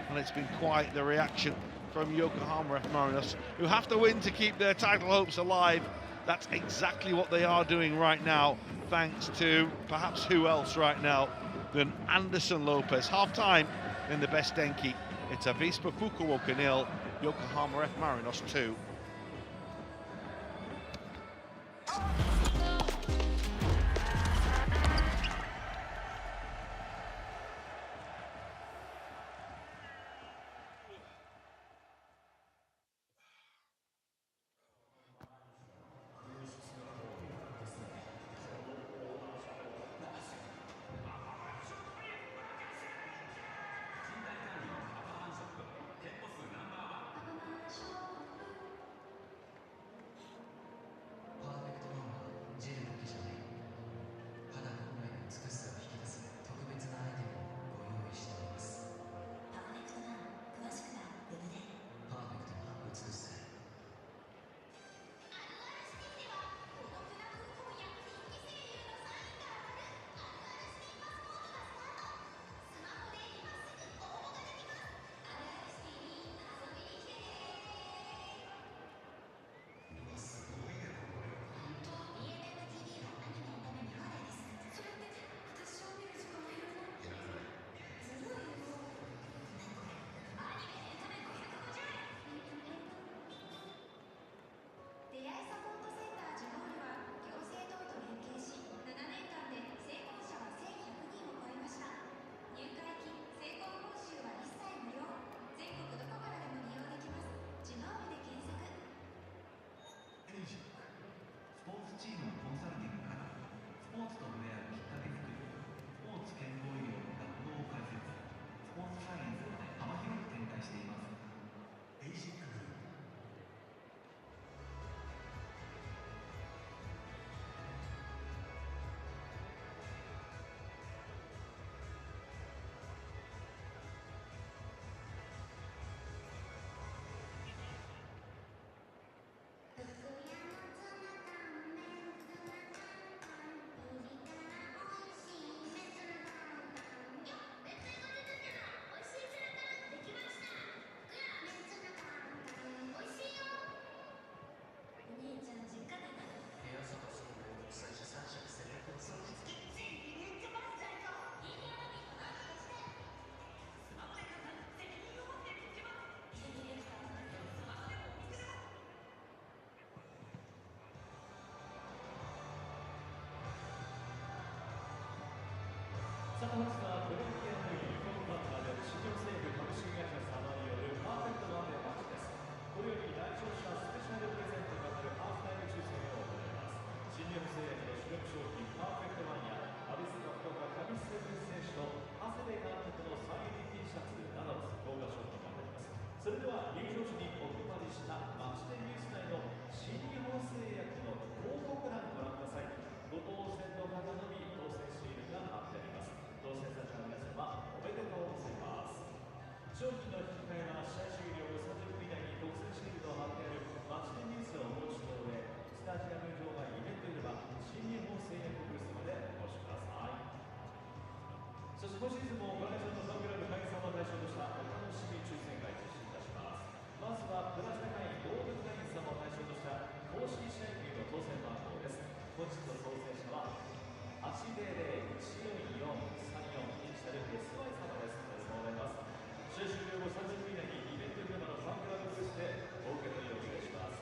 and it's been quite the reaction from Yokohama F Marinos, who have to win to keep their title hopes alive. That's exactly what they are doing right now, thanks to perhaps who else right now than Anderson Lopez. Half-time in the best Denki. It's Avispa Fukuoka 0, Yokohama F Marinos 2. ミアム製薬の主力商品パーフェクトワンやアビスパ福岡上水分選手と長谷部監督のサイン T シャツなどの豪華商品があります。それでは入場時にお配りしたマッチデニュース内の新日本製薬の広告欄をご覧ください。ご当選の方のみ当選シールが貼ってあります。当選された皆様おめでとうございます。商品の引き換えは試合終了後30分以内に当選シールと貼ってあるマッチデニュースをお申し込みでスタジアム場外イベントよりは新日本製薬ブースまでお越しください。そして今シーズンもご来場のサブクラブ会員様を対象としたお楽しみ抽選会実施いたします。まずはプラチナ会員ゴールド会員様を対象とした公式試合球の当選番号です。本日の当選者は800-14434イニシャル SY 様です。おめでとうございます。試合終了後30分以内にイベント現場のファンクラブブースでお受け取りをお願いします。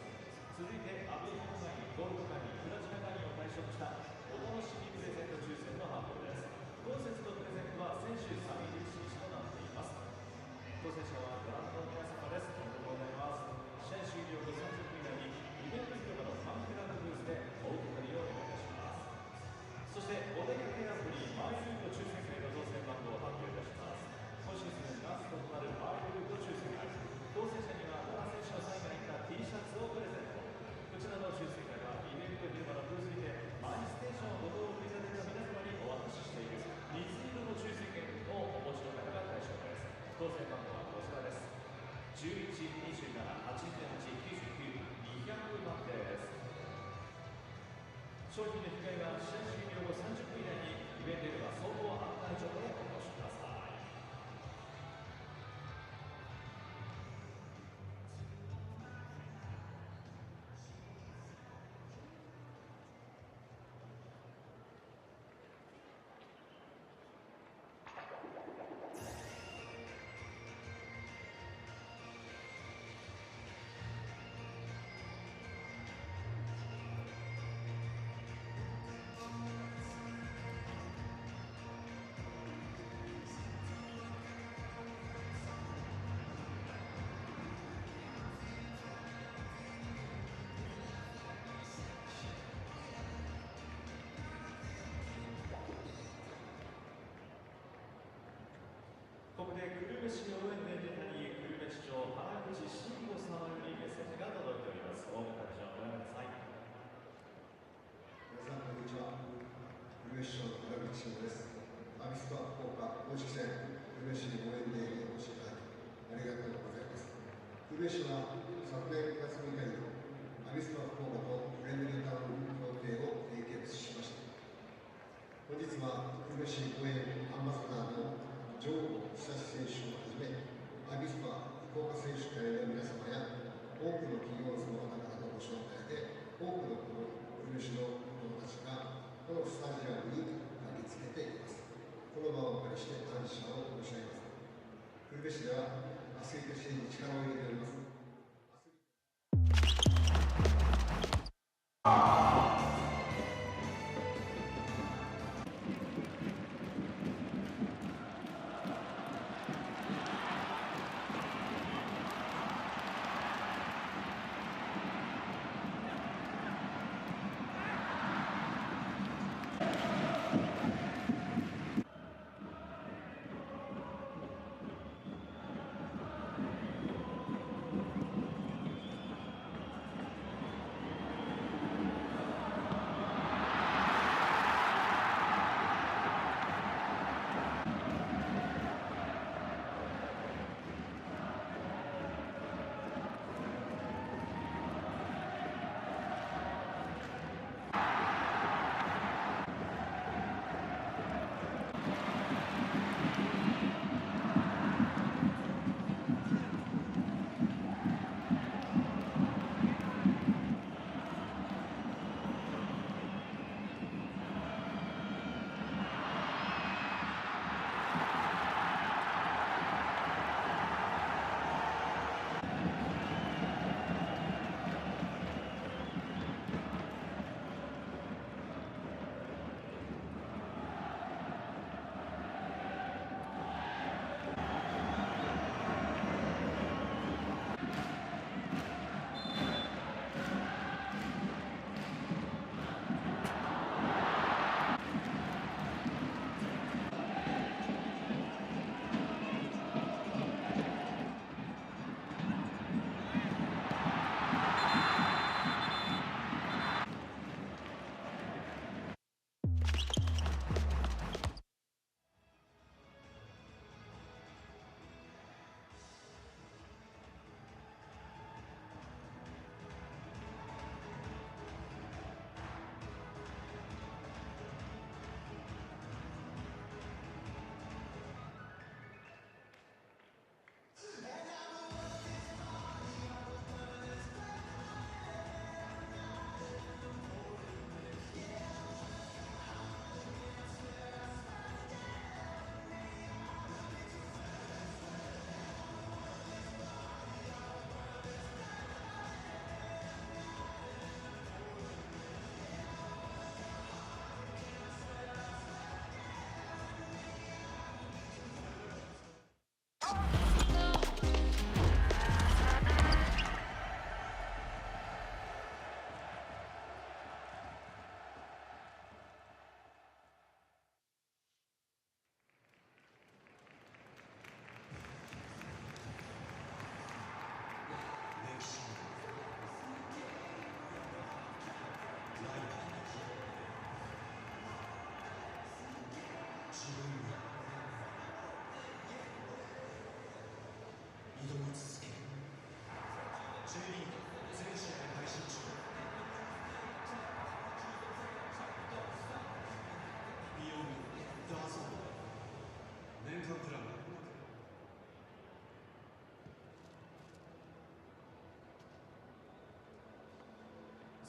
続いてアビスパ会員ゴールド会員プラチナ会員を対象としたお楽しみプレゼント抽選の発表です。当選のプレゼントは選手サイン入り色紙となっています。当選者はご覧の皆様です。おめでとうございます。試合終了後30分以内にイベント広場のファンクラブブースでお受け取りをお願いいたします。そしてお出かけアプリマイルート抽選会の当選番号を発表いたします。今シーズンラストとなるマイルート抽選会、当選者には奈良選手のサインが入った T シャツをプレゼント。こちらの抽選会はイベント広場のブースにてマイステーションをご登録いただいた皆様にお渡ししている水色の抽選券をお持ちの方が対象です。当選番号はこちらです。11278899-200番です。商品の引き換えは試合終了後30分以内にイベントでは総合案内所でお越しください。ここで久留米市応援連ネタに久留米市長原口慎吾様よりメッセージが届いております。大型会場ご覧ください。皆さんこんにちは。久留米市長の原口慎吾です。アビスパ福岡公式戦久留米市応援デーにお越しいただきありがとうございます。久留米市は昨年9月6日にアビスパ福岡とフレンドリータウン協定を締結しました。本日は久留米市応援アンバサダーの上野久志選手をはじめ、アビスパ福岡選手会の皆様や多くの企業様方々のご招待で、多くの久留米市の子どもたちがこのスタジアムに駆けつけています。この場をお借りして感謝を申し上げます。久留米市ではアスリート支援に力を入れております。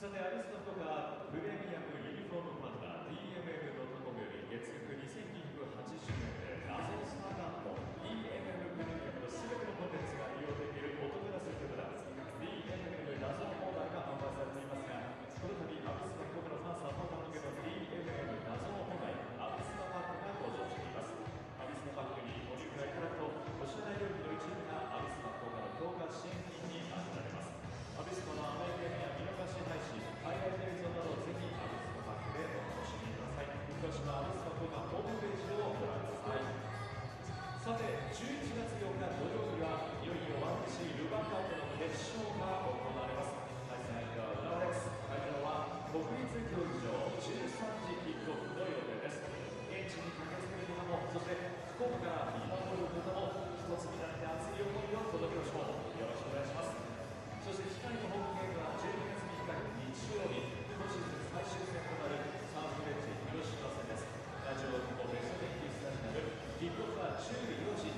さて、アビスパ福岡プレミアムユニフォームパンダ DMM.com より月額2980円で謎のスターガンと DMM プレミアムの全てのコンテンツが利用できるお得なセットプラン DMM 謎のオーダーが販売されていますが、この度アビスパ福岡のファンサポーター向けの DMM 謎の本来アビスパパックが登場しています。アビスパパックにご入会いただくとお支払い料金の一部がアビスパ福岡の強化支援金に充てられます。アビスパのアメリカや見逃し配信、海外テレビなどぜひアビスパパックでお楽しみください。詳しくはアビスパ福岡ホームページをご覧ください。さて、11月8日土曜日はいよいよ1Cルヴァンカップの決勝が行われます。対戦相手は浦和レックス、会場は国立競技場13時キックオフの予定です。現地に駆けつける方も、そして福岡から見守る方も一つになって熱い思いを届けましょう。よろしくお願いします。そして次回のホームゲームは12月3日日曜日、今シーズン最終戦となるサンフレッチェ広島戦です。ラジオのベスト電気スタジアム、キックオフは14時、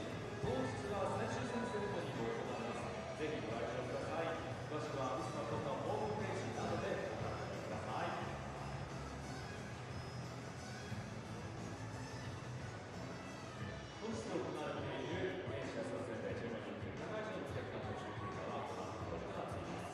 当日は最終戦セレモニーも行われます。ぜひご来場ください。詳しくはアビスパ福岡ホームページなどでご覧ください。本日行われている明治安田仙台J1リーグ高橋の客観と中継からはご覧のことができます。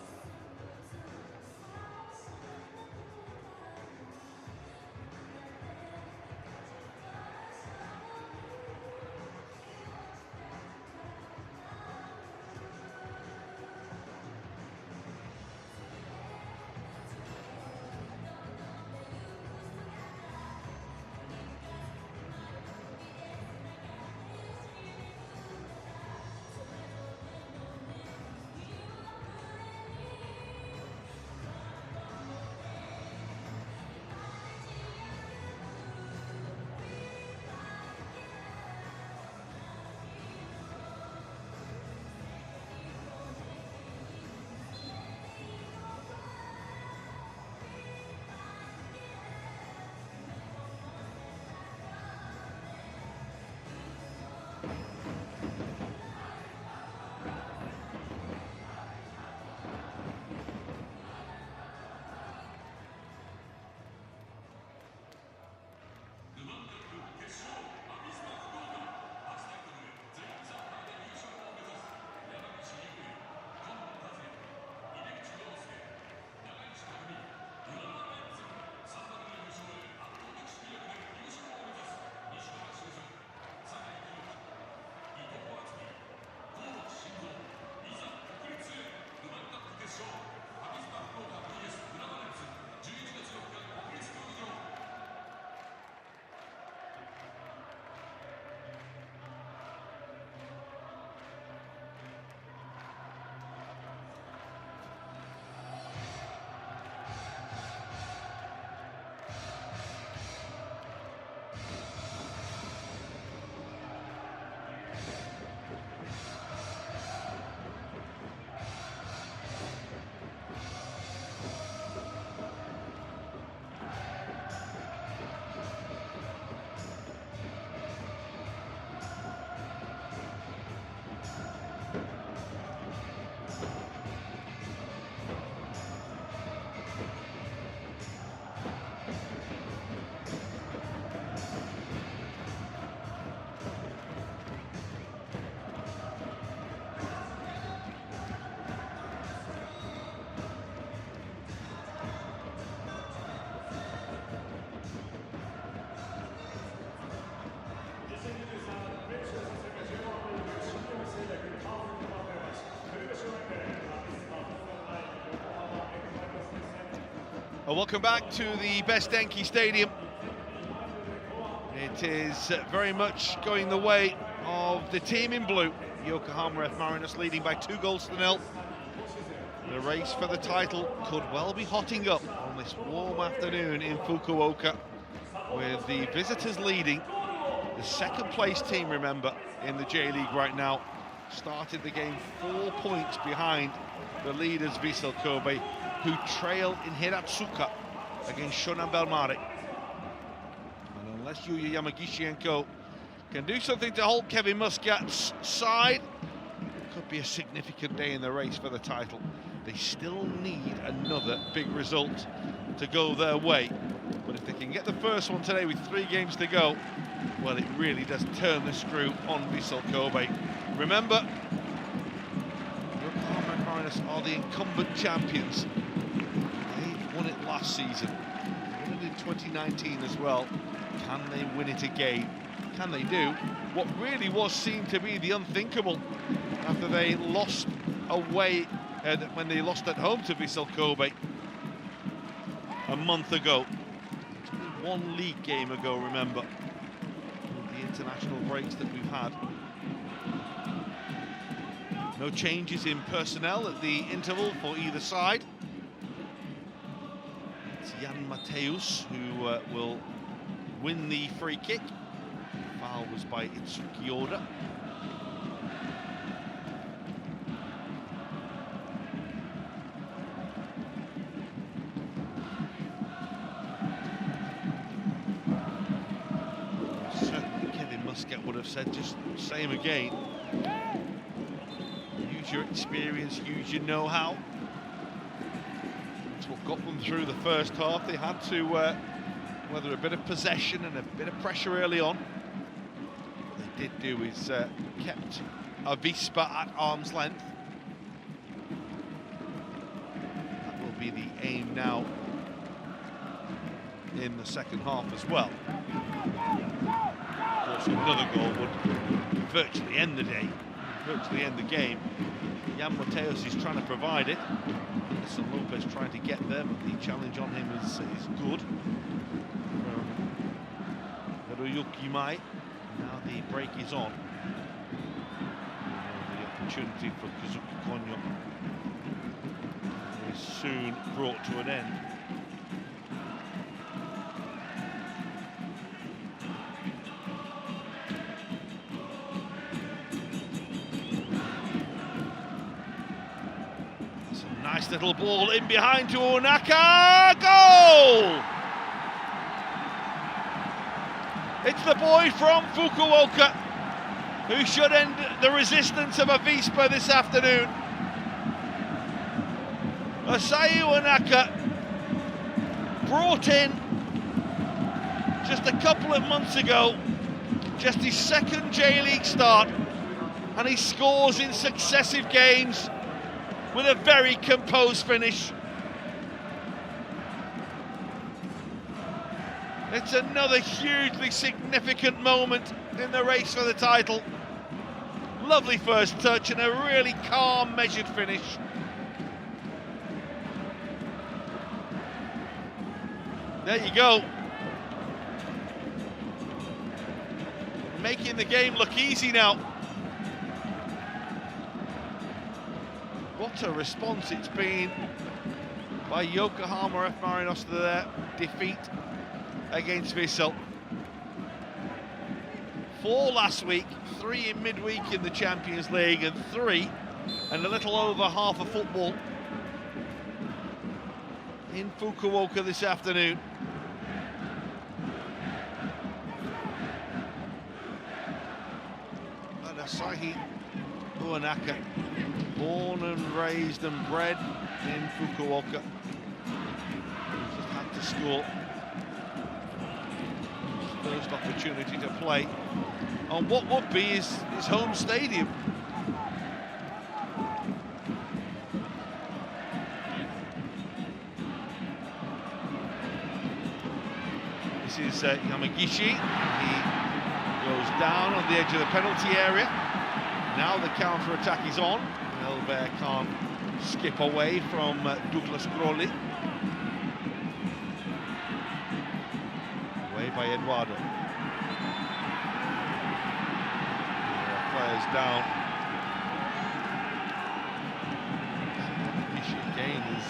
Well, welcome back to the best DENKI Stadium. It is very much going the way of the team in blue. Yokohama F Marinos leading by 2-0. The race for the title could well be hotting up on this warm afternoon in Fukuoka, with the visitors leading. The second place team, remember, in the J-League right now, started the game 4 points behind the leaders Vissel Kobe, who trail in Hiratsuka against Shonan Bellmare. And unless Yuya Yamagishi and co can do something to hold Kevin Muscat's side, it could be a significant day in the race for the title. They still need another big result to go their way. But if they can get the first one today with 3 games to go, well, it really does turn the screw on Vissel Kobe. Remember, Yokohama F Marinos are the incumbent champions. They won it last season. They won it in 2019 as well. Can they win it again? Can they do what really was seen to be the unthinkable after they lost away, when they lost at home to Vissel Kobe a month ago? It's only 1 league game ago, remember, with the international breaks that we've had. No changes in personnel at the interval for either side. It's Jan Mateus who will win the free kick. Foul was by Itsuki Oda. Certainly Kevin Muscat would have said just the same again. Use your experience, use your know-how. That's what got them through the first half. They had to whether a bit of possession and a bit of pressure early on. What they did do is kept Avispa at arm's length. That will be the aim now in the second half as well. Of course, another goal would virtually end the day, virtually end the game. Jan Mateus is trying to provide it. Anderson Lopez trying to get there, but the challenge on him is good. Hiroyuki Mai. Now the break is on. The opportunity for Kazuki Konyo is soon brought to an end. Some nice little ball in behind to Onaka. Goal! It's the boy from Fukuoka who should end the resistance of Avispa this afternoon. Osayi Onaka, brought in just a couple of months ago, just his 2nd J-League start, and he scores in successive games with a very composed finish. It's another hugely significant moment in the race for the title. Lovely first touch and a really calm, measured finish. There you go. Making the game look easy now. What a response it's been by Yokohama F Marinos to their defeat against Vissel. 4 last week, 3 in midweek in the Champions League, and 3 and a little over half a football in Fukuoka this afternoon. And Asahi Onaka, born and raised and bred in Fukuoka, just had to score. First opportunity to play on what would be his home stadium. This is Yamagishi. He goes down on the edge of the penalty area. Now the counter-attack is on. Elbert can't skip away from Douglas Crowley. By Eduardo. Players down. Gishi again is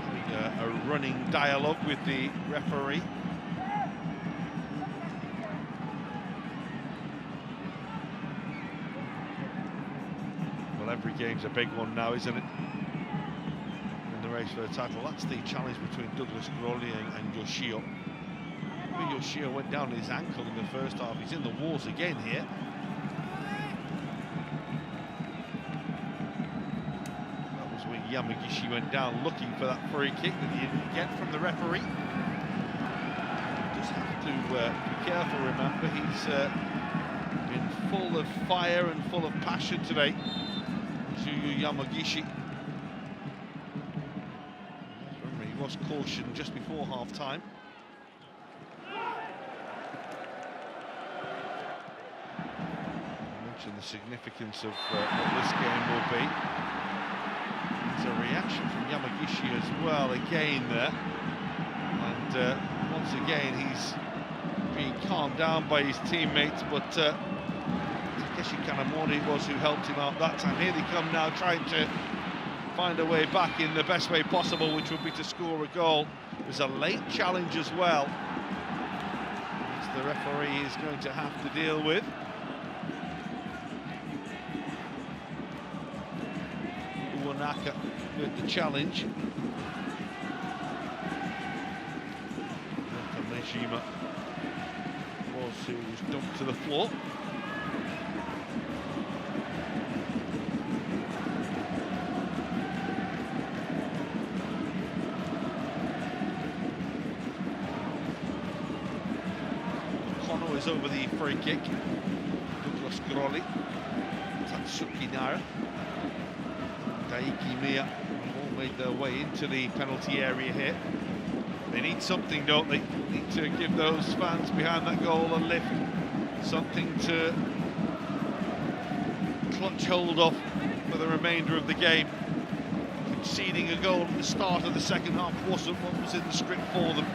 having a running dialogue with the referee. Well, every game's a big one now, isn't it? In the race for the title. That's the challenge between Douglas Crowley and Yoshio. Yoshio went down his ankle in the first half. He's in the wars again here. Yamagishi went down looking for that free kick that he didn't get from the referee. Just have to be careful, remember, he's been full of fire and full of passion today, Tsuyu Yamagishi. Remember, he was cautioned just before half-time. The significance of what this game will be. There's a reaction from Yamagishi as well again there, and once again he's being calmed down by his teammates, but Takeshi Kanamori was who helped him out that time. Here they come now, trying to find a way back in the best way possible, which would be to score a goal. There's a late challenge as well, which the referee is going to have to deal with. Naka with the challenge. Mejima was who was dumped to the floor. Kono is over the free kick. Douglas Grolli, Tatsuki Nara, Daiki Miya all made their way into the penalty area here. They need something, don't they? Need to give those fans behind that goal a lift, something to clutch hold of for the remainder of the game. Conceding a goal at the start of the second half wasn't what was in the script for them.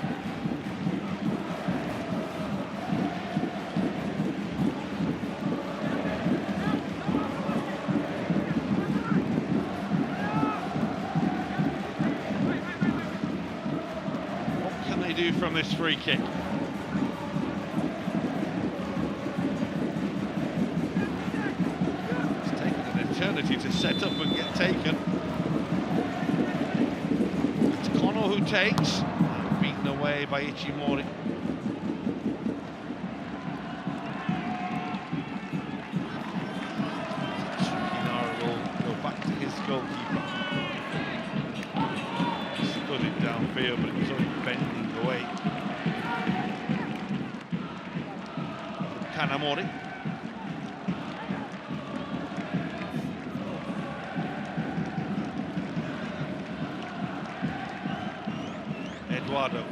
From this free kick. It's taken an eternity to set up and get taken. It's Kono who takes, beaten away by Ichimori. Tsukinara will go back to his goalkeeper. Stood it downfield, but it was only bending away. Kanamori. Eduardo.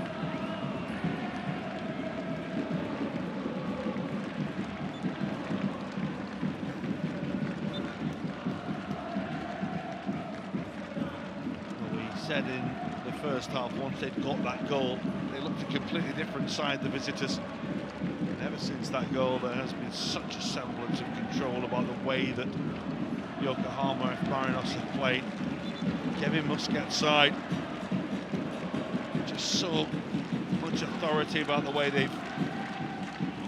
Well, we said in the first half, once they'd got that goal, they looked a completely different side, the visitors. And ever since that goal, there has been such a semblance of control about the way that Yokohama F Marinos have played. Kevin Muscat's side, just so much authority about the way they've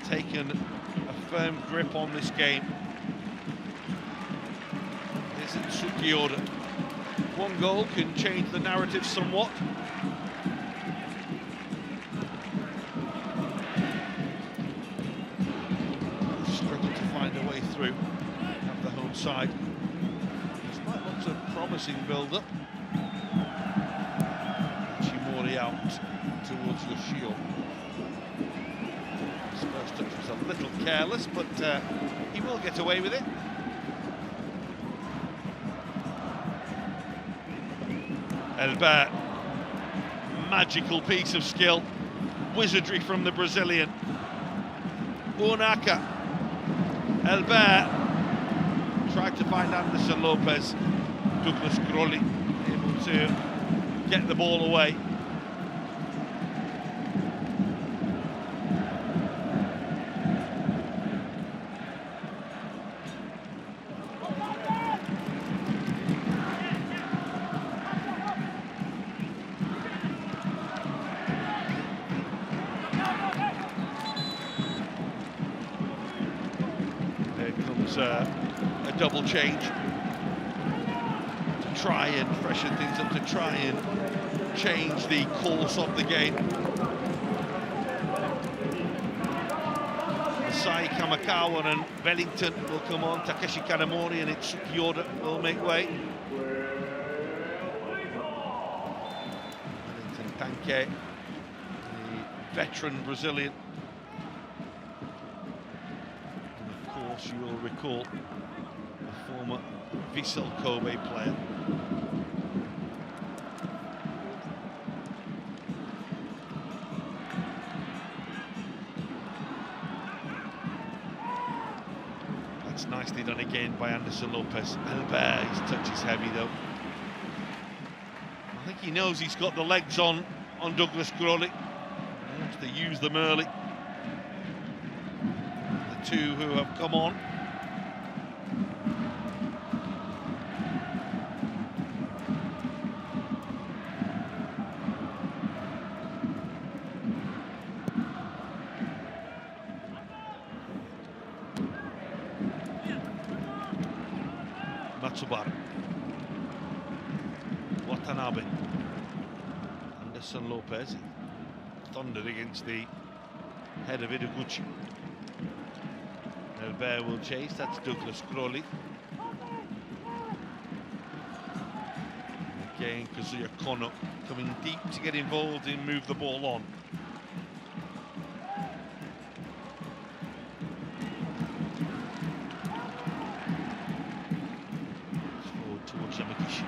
taken a firm grip on this game. Isn't Tsukioda. One goal can change the narrative somewhat. Struggled to find a way through. Have the home side. Despite lots of promising build-up. Ichimori out towards Yoshio. His first touch was a little careless, but he will get away with it. Elbert, magical piece of skill, wizardry from the Brazilian. Unaka, Elbert tried to find Anderson Lopez. Douglas Grolli able to get the ball away. A double change to try and freshen things up, to try and change the course of the game. Masai Kamakawa and Wellington will come on. Takeshi Kanamori and Tsukioda will make way. the veteran Brazilian. And of course, you will recall the former Vissel Kobe player. That's nicely done again by Anderson Lopez. Albert, his touch is heavy though. I think he knows he's got the legs on Douglas Crowley. He wants to use them early. The two who have come on. Matsubara. Watanabe. Anderson Lopez. Thundered against the head of Ideguchi. Albert will chase, that's Douglas Crowley. Again, Kazuya Kono coming deep to get involved and move the ball on. Forward towards Yamagishi.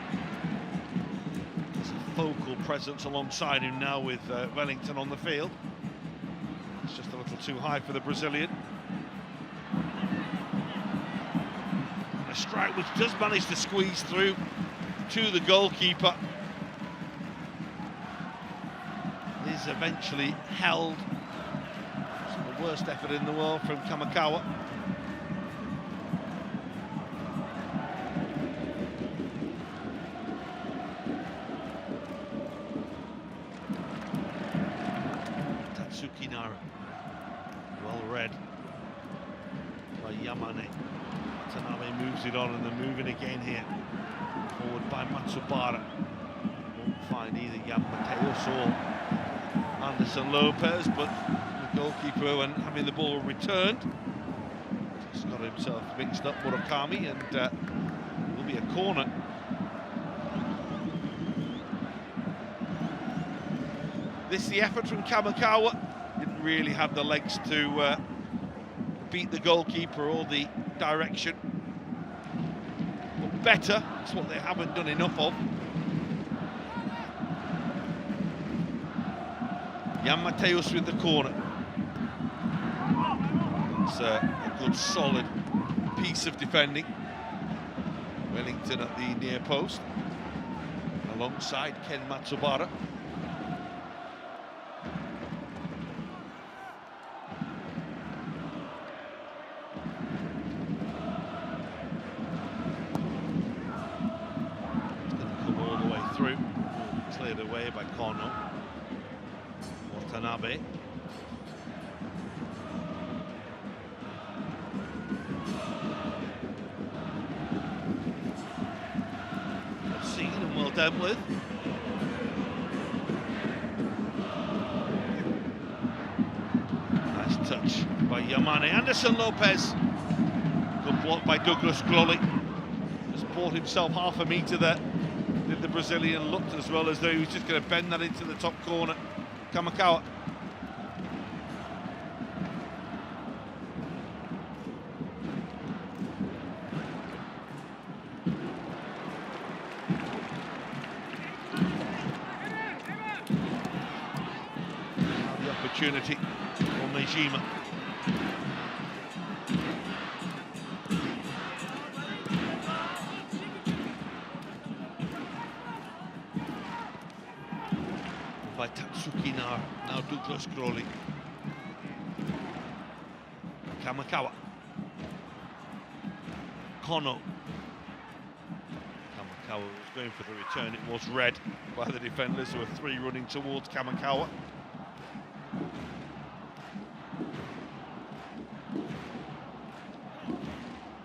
There's a focal presence alongside him now with Wellington on the field. It's just a little too high for the Brazilian. A strike which does manage to squeeze through to the goalkeeper. It is eventually held. It's the worst effort in the world from Kamakawa. Tatsuki Nara. Well read by Yamane. Watanabe moves it on and they're moving again here. Forward by Matsubara. Won't find either Jan Mateus or Anderson Lopez, but the goalkeeper, when having the ball returned, just got himself mixed up, Murakami, and it will be a corner. This is the effort from Kamakawa. Didn't really have the legs to beat the goalkeeper or the direction. But better, it's what they haven't done enough of. Jan Mateus with the corner. It's a good solid piece of defending. Wellington at the near post, alongside Ken Matsubara. Cleared away by Kono. Watanabe. Well seen and well dealt with. Nice touch by Yamane. Anderson Lopez. Good block by Douglas Crowley. Just bought himself half a metre there. The Brazilian looked as well as though he was just going to bend that into the top corner. Kamakawa. Now the opportunity for Meijima. By Tatsuki Nara, now Douglas Crowley. Kamakawa. Kono. Kamakawa was going for the return. It was read by the defenders. There were three running towards Kamakawa.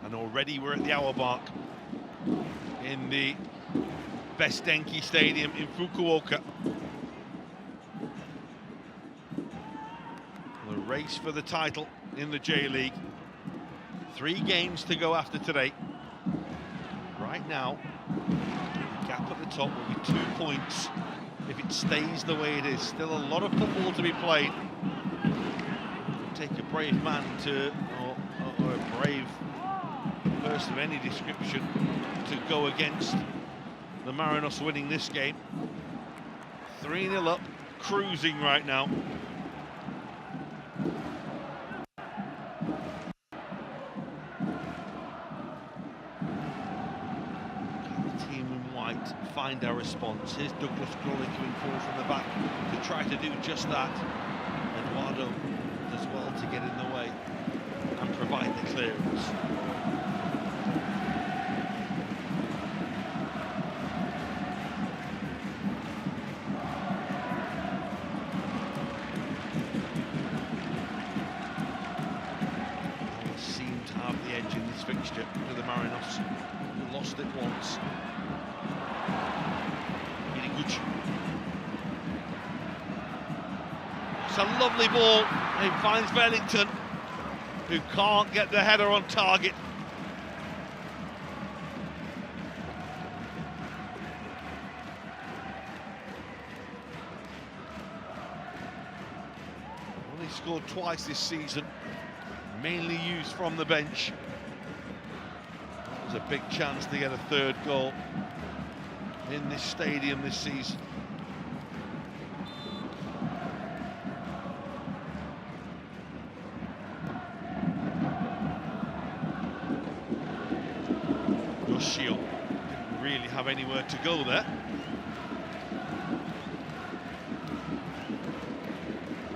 And already we're at the hour mark in the best Denki Stadium in Fukuoka. The race for the title in the J-League. 3 games to go after today. Right now, the gap at the top will be 2 points if it stays the way it is. Still a lot of football to be played. Take a brave man to, or a brave person of any description to go against the Marinos winning this game. 3-0 up, cruising right now. Find our response. Here's Douglas Crawley coming forward from the back to try to do just that. Eduardo does well to get in the way and provide the clearance. They seem to have the edge in this fixture to the Marinos, who lost it once. It's a lovely ball. He finds Wellington, who can't get the header on target. Only scored twice this season, mainly used from the bench. It was a big chance to get a third goal in this stadium this season. Yoshio didn't really have anywhere to go there.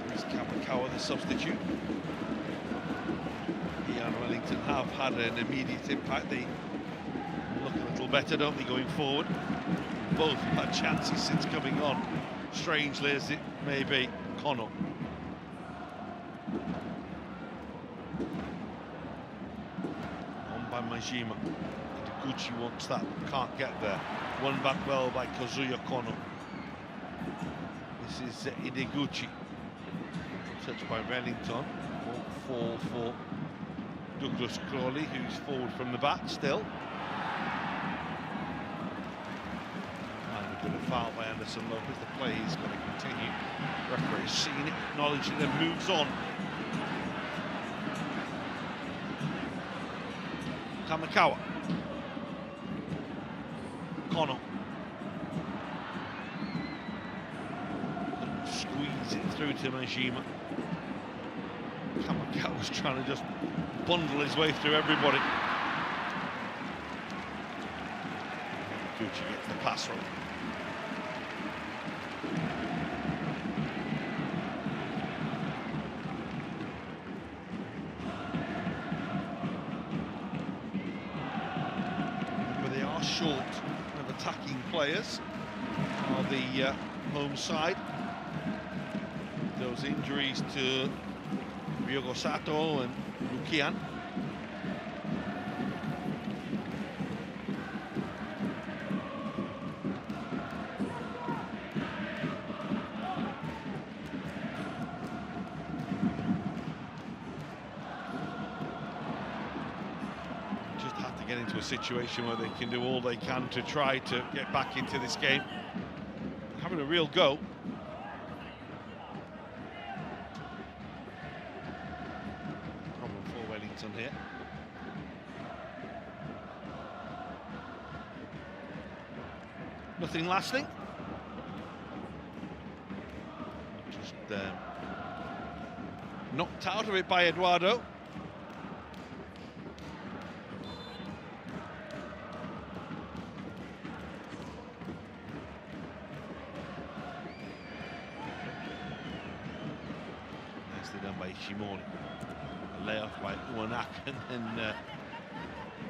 There's Kamikawa, the substitute. He and Wellington have had an immediate impact. They look a little better, don't they, going forward? Both had chances since coming on, strangely as it may be. Kono. On by Majima. Gucci wants that, can't get there. Won back well by Kazuya Kono. This is Ideguchi. Touched by Wellington. Won't fall for Douglas Crawley, who's forward from the back still. And a foul by Anderson Lopez. The play is going to continue. Referee's seen it, acknowledged it, and moves on. Kamikawa. Kono. Squeeze it through to Majima. Kamikawa was trying to just bundle his way through everybody. Gucci gets the pass right. But they are short of attacking players on the home side. Those injuries to Ryogo Sato and Lukian. Just have to get into a situation where they can do all they can to try to get back into this game. Having a real go. Here. Nothing lasting. Just knocked out of it by Eduardo. Nicely done by Ishimori. Layoff by Uwanak, and then it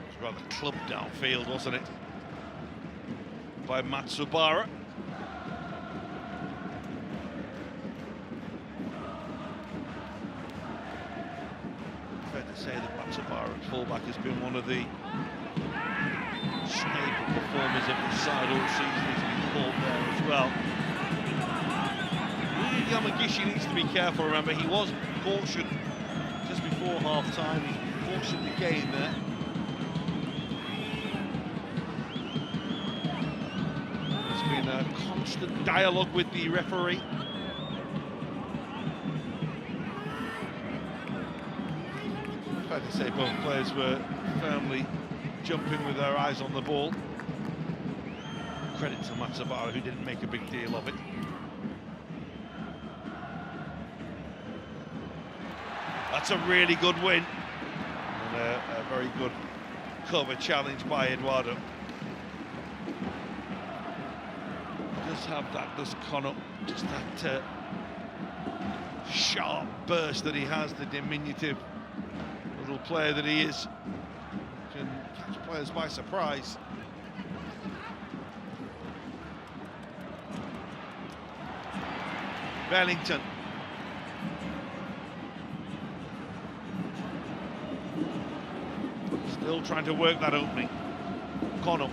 was rather clubbed downfield, wasn't it, by Matsubara. Fair to say that Matsubara at fullback has been one of the staple performers of this side all season. He's been caught there as well. Yamagishi needs to be careful, remember, he was cautioned just before half-time. He cautioned the game there. It's been in a constant dialogue with the referee. Fair to say both players were firmly jumping with their eyes on the ball. Credit to Matsubara, who didn't make a big deal of it. That's a really good win. And a very good cover challenge by Eduardo. Does have that, does Connor, just that sharp burst that he has, the diminutive little player that he is. Can catch players by surprise. Wellington. Still trying to work that opening. Kono.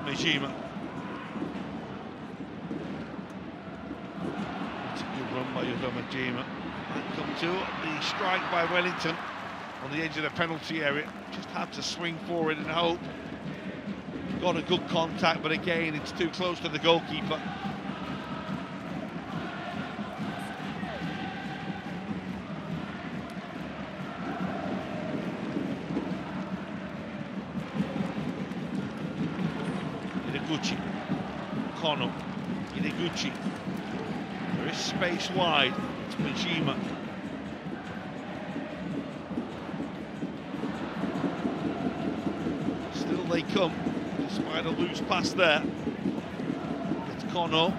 Mishima. It's a good run by Yokohama Jima. Might come to the strike by Wellington on the edge of the penalty area. Just had to swing forward and hope. Got a good contact, but again, it's too close to the goalkeeper. Ideguchi, Kono, Ideguchi. There is space wide. It's Mishima. Still they come. Despite a loose pass there. It's Kono.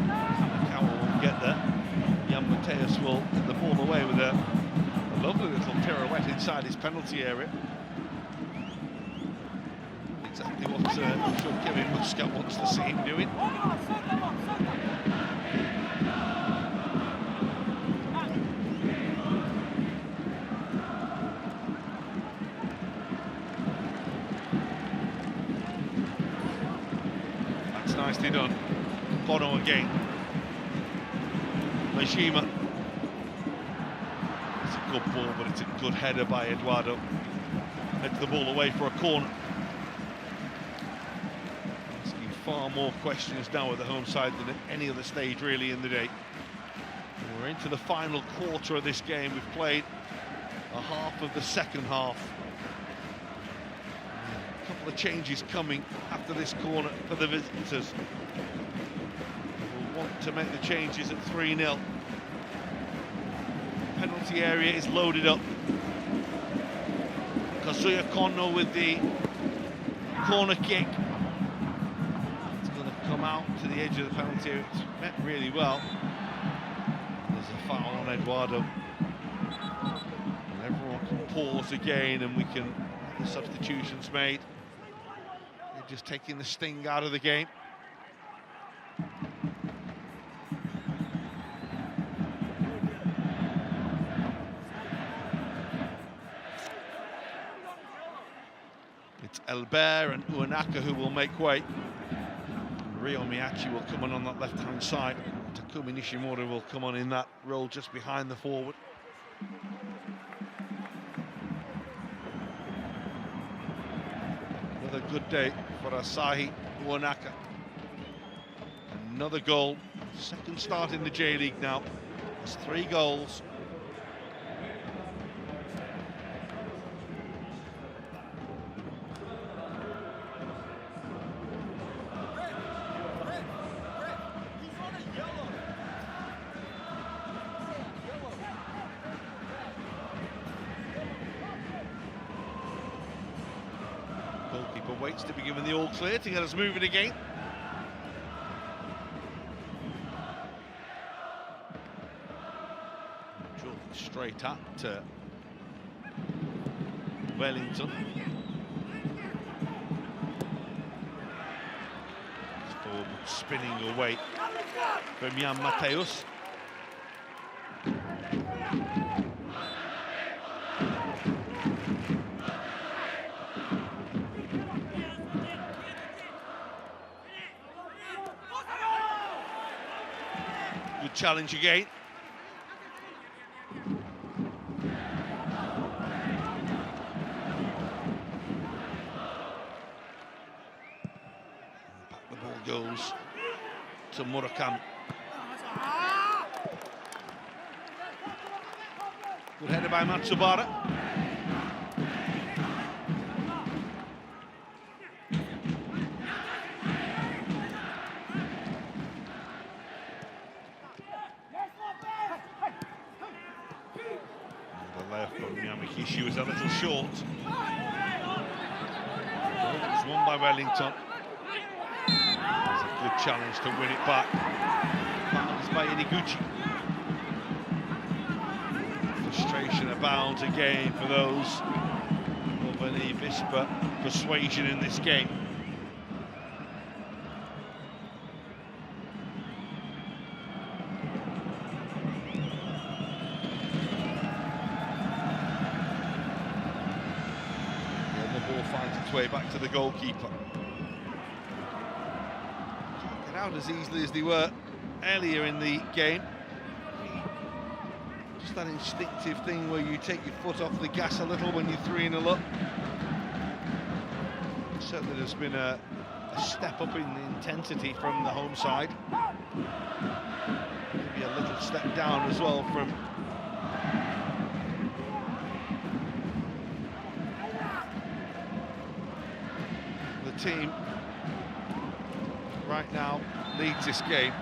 Kamakawa will get there. Jan Mateus will get the ball away with a lovely little pirouette inside his penalty area. Exactly what I'm sure Kevin Muscat wants to see him doing. Nicely done. Bono again. Mishima. It's a good ball, but it's a good header by Eduardo. Heads the ball away for a corner. Asking far more questions now at the home side than at any other stage really in the day. And we're into the final quarter of this game. We've played a half of the second half. A couple of changes coming after this corner for the visitors. We'll want to make the changes at 3-0. Penalty area is loaded up. Kazuya Kono with the corner kick. It's going to come out to the edge of the penalty area. It's met really well. There's a foul on Eduardo. And everyone can pause again and we can have the substitutions made. Just taking the sting out of the game. It's Elbert and Uenaka who will make way. Ryo Miyaki will come on that left-hand side. Takumi Nishimura will come on in that role just behind the forward. Another good day for Asahi Uenaka. Another goal, second start in the J-League now. It's 3 goals. Goalkeeper waits to be given the all clear to get us moving again. Straight up to Wellington. Forward spinning away from Jan Mateus. Good challenge again. The ball goes to Murakami. Good header by Matsubara. The left from Yamagishi was a little short. It was won by Wellington. There's a good challenge to win it back. That was by Iniguchi. Frustration abounds again for those of an Avispa persuasion in this game. Finds its way back to the goalkeeper. Can't get out as easily as they were earlier in the game. Just that instinctive thing where you take your foot off the gas a little when you're 3-0 up. Certainly there's been a step up in the intensity from the home side. Maybe a little step down as well from team right now leads this game.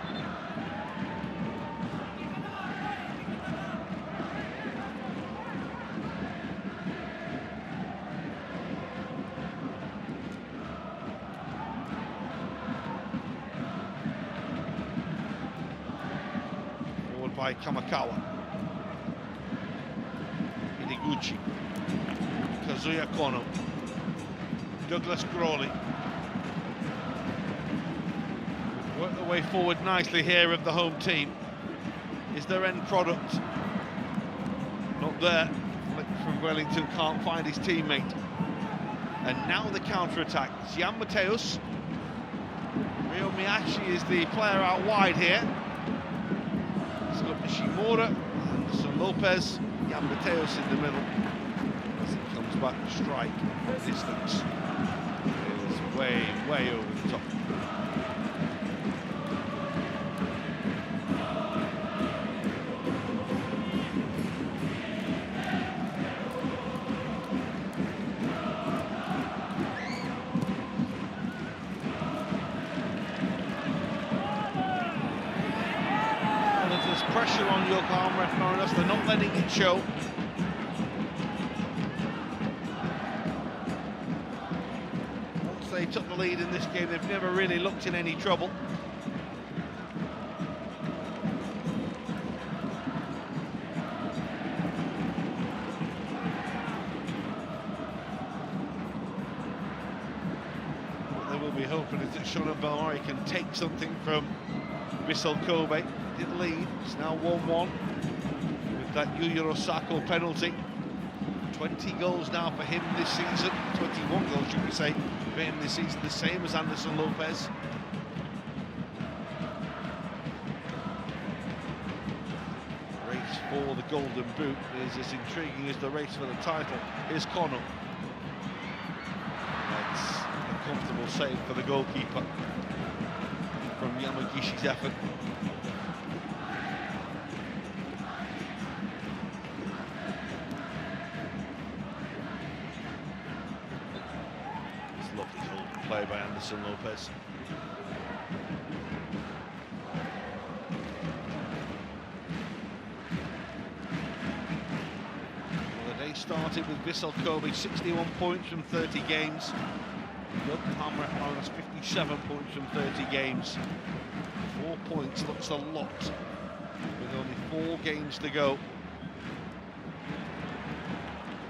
Forward by Kamakawa. Iniguchi. Kazuya Kono. Douglas Crawley. Work the way forward nicely here of the home team. Is their end product not there? Flick from Wellington, can't find his teammate. And now the counter-attack. Jan Mateus. Ryo Miyashi is the player out wide here. It's got Nishimura, Anderson Lopez, Jan Mateus in the middle. As it comes back to strike, distance is way over the top. Pressure on Yokohama F Marinos, they're not letting it show. Once they took the lead in this game, they've never really looked in any trouble. What they will be hoping is that Shonan Belmari can take something from Vissel Kobe. Did lead, it's now 1-1 with that Yuya Osako penalty. 20 goals now for him this season, 21 goals should we say for him this season, the same as Anderson Lopez. Race for the Golden Boot is as intriguing as the race for the title. Here's Kono. That's a comfortable save for the goalkeeper from Yamagishi's effort. Play by Anderson Lopez. Well, the day started with Vissel Kobe, 61 points from 30 games. Yokohama F Marinos 57 points from 30 games. 4 points looks a lot with only 4 games to go.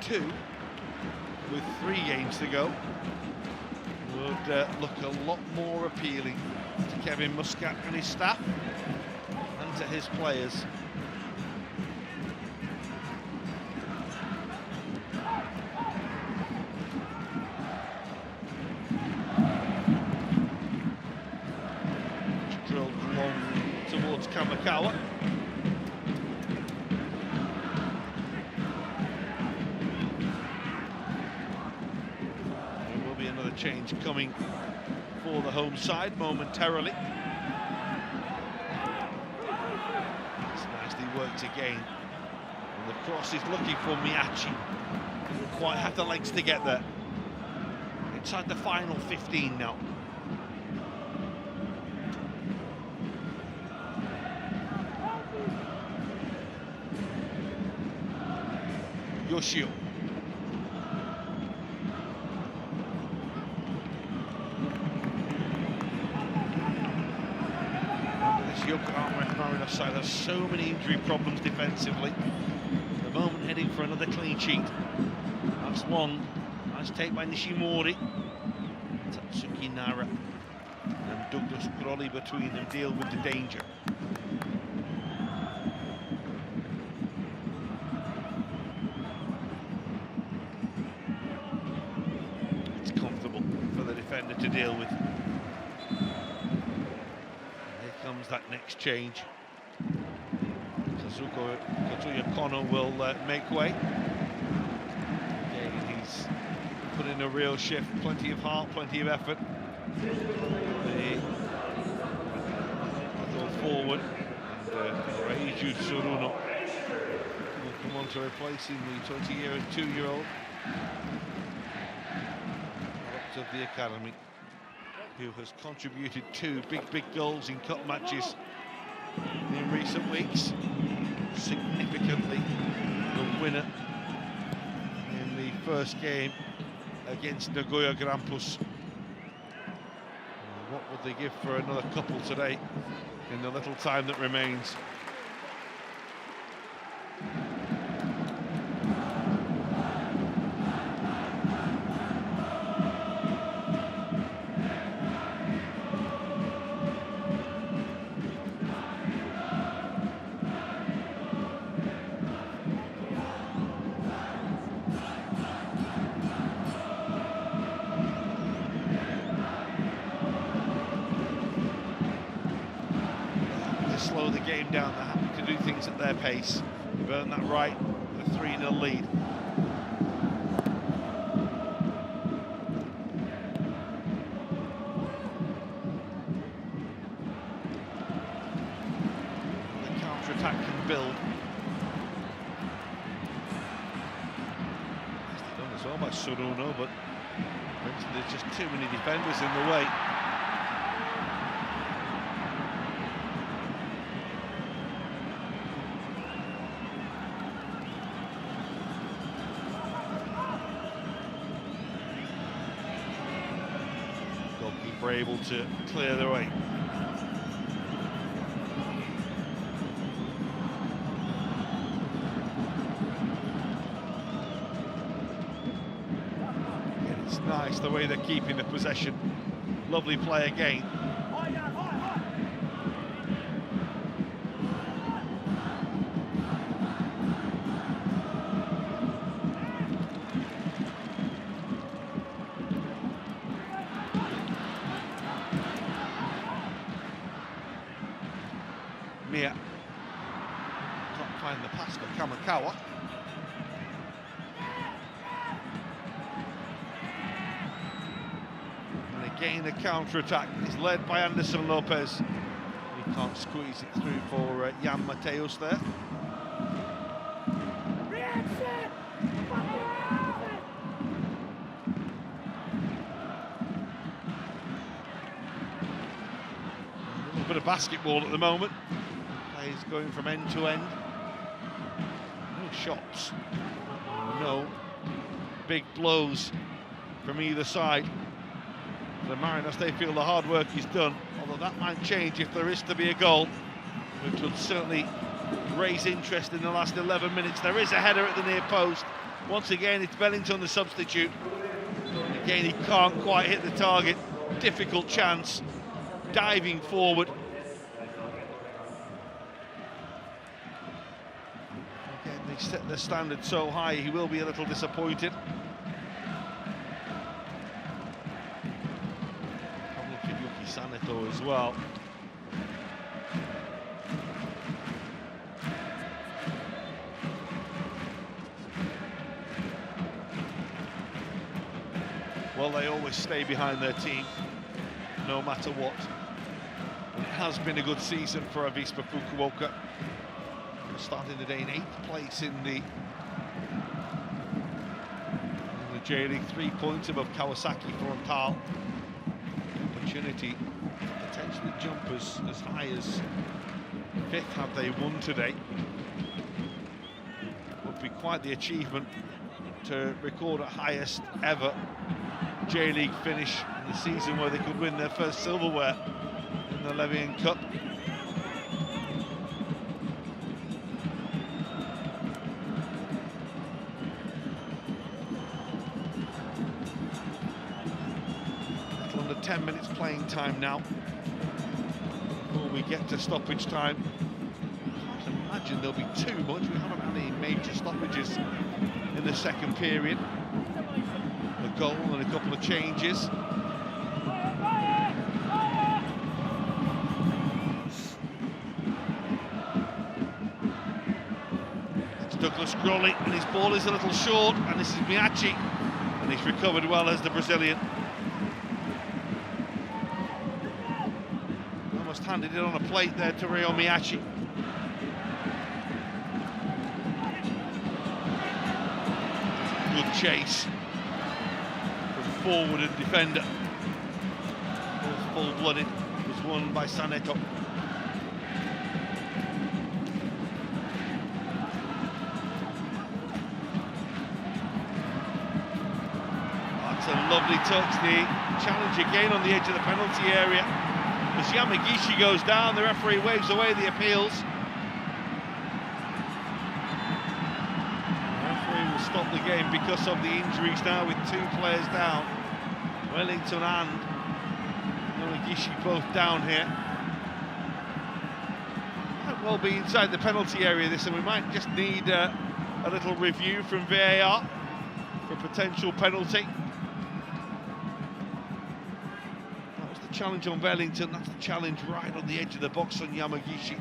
2 with 3 games to go. Would look a lot more appealing to Kevin Muscat and his staff and to his players. Drilled long towards Kamakawa. Change coming for the home side momentarily. It's nicely worked again. And the cross is looking for MEIJI. Didn't quite have the legs to get there. Inside the final 15 now. Yoshio. This Yokohama F Marinos side has so many injury problems defensively. At the moment heading for another clean sheet. That's one. Nice take by Nishimori. Tatsuki Nara and Douglas Crowley between them deal with the danger. It's comfortable for the defender to deal with. Here comes that next change. Kazuya Kono will make way. Again, he's put in a real shift, plenty of heart, plenty of effort. Go forward, and MEIJI YASUDA will come on to replace him, the 22-year-old product of the academy, who has contributed 2 big goals in cup matches in recent weeks. Significantly the winner in the first game against Nagoya Grampus. What would they give for another couple today in the little time that remains? Slow the game down, they're happy to do things at their pace. They've earned that right, the 3-0 lead. The counter-attack can build. Nicely done as well by Suruno, but there's just too many defenders in the way. Goalkeeper able to clear the way. And it's nice the way they're keeping the possession. Lovely play again. Mia can't find the pass for Kamikawa. And again the counter-attack is led by Anderson Lopez. He can't squeeze it through for Jan Mateus there. A little bit of basketball at the moment. He's going from end to end. No shots, no big blows from either side. The Marinos, they feel the hard work is done, although that might change if there is to be a goal, which would certainly raise interest in the last 11 minutes. There is a header at the near post. Once again, it's Bellington the substitute. Again, he can't quite hit the target. Difficult chance, diving forward. Set the standard so high, he will be a little disappointed. Probably Fuyuki Saneto as well. Well, they always stay behind their team. no matter what. And it has been a good season for Avispa Fukuoka. Starting the day in 8th place in the J-League, 3 points above Kawasaki Frontal. Opportunity to potentially jump as high as 5th had they won today. Would be quite the achievement to record a highest ever J-League finish in the season where they could win their first silverware in the Levian Cup. Under 10 minutes playing time now before we get to stoppage time. I can't imagine there'll be too much. We haven't had any major stoppages in the second period. A goal and a couple of changes. It's Douglas Crawley, and his ball is a little short, and this is MEIJI, and he's recovered well as the Brazilian. Almost handed it on a plate there to Ryo MEIJI. Good chase from forward and defender. Both full-blooded. Was won by Saneto. That's a lovely touch. The challenge again on the edge of the penalty area. As Yamagishi goes down, the referee waves away the appeals. The referee will stop the game because of the injuries now, with 2 players down. Wellington and Yamagishi both down here. Might well be inside the penalty area this, and we might just need a little review from VAR for a potential penalty. Challenge on Wellington, that's the challenge right on the edge of the box on Yamagishi.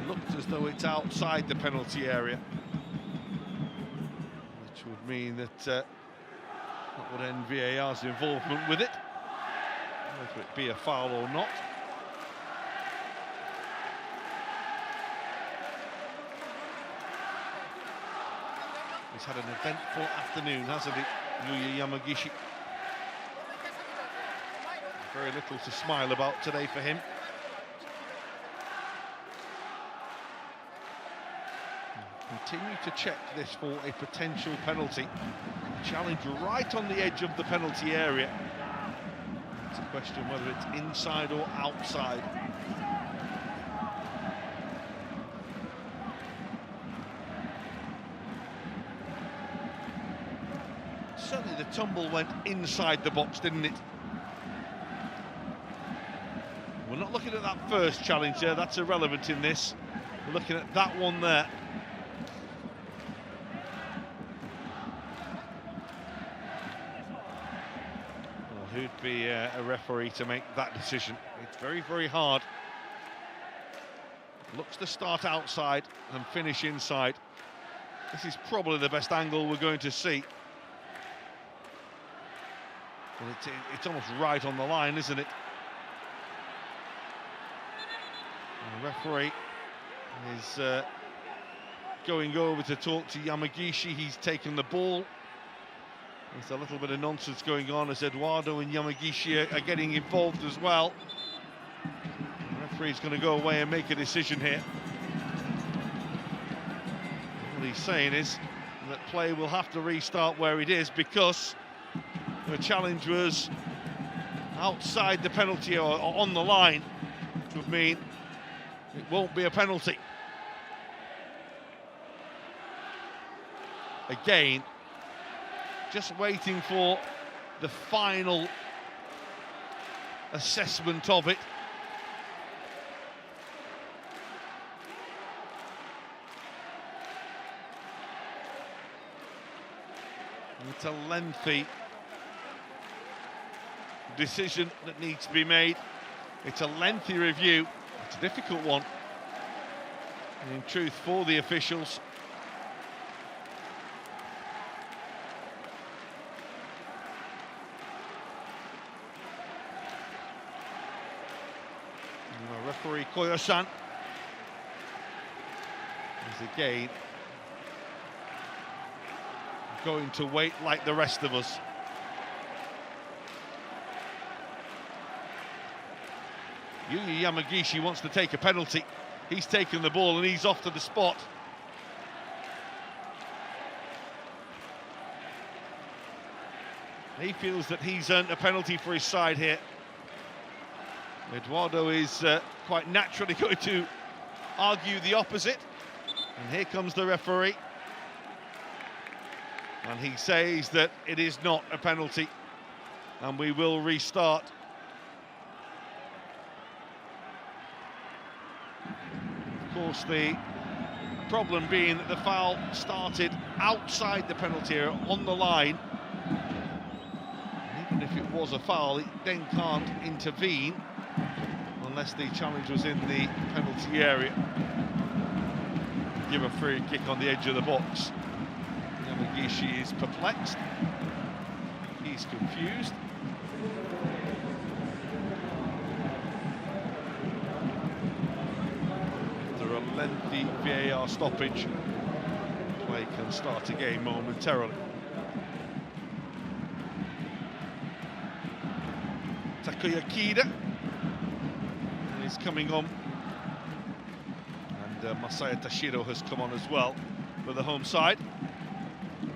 Looked as though it's outside the penalty area, which would mean that that would end VAR's involvement with it, whether it be a foul or not. He's had an eventful afternoon, hasn't he, Yuya Yamagishi? Very little to smile about today for him. Continue to check this for a potential penalty. Challenge right on the edge of the penalty area. It's a question whether it's inside or outside. Certainly the tumble went inside the box, didn't it? We're not looking at that first challenge there, that's irrelevant in this. We're looking at that one there. Well, who'd be a referee to make that decision? It's very, very hard. Looks to start outside and finish inside. This is probably the best angle we're going to see. Well, it's almost right on the line, isn't it? And the referee is going over to talk to Yamagishi. He's taken the ball. There's a little bit of nonsense going on as Eduardo and Yamagishi are getting involved as well. The referee's going to go away and make a decision here. What he's saying is that play will have to restart where it is because the challenge was outside the penalty or on the line, which would mean it won't be a penalty. Again, just waiting for the final assessment of it. It's a lengthy decision that needs to be made. It's a lengthy review. It's a difficult one, and in truth, for the officials. referee Koyo-san is again going to wait like the rest of us. Yuya Yamagishi wants to take a penalty. He's taken the ball and he's off to the spot. He feels that he's earned a penalty for his side here. Eduardo is quite naturally going to argue the opposite. And here comes the referee. And he says that it is not a penalty. And we will restart. Of course, the problem being that the foul started outside the penalty area, on the line. And even if it was a foul, it then can't intervene unless the challenge was in the penalty area. Give a free kick on the edge of the box. Yamagishi is perplexed. He's confused. After a lengthy VAR stoppage, play can start again momentarily. Takuya Kida is coming on, and Masaya Tashiro has come on as well for the home side.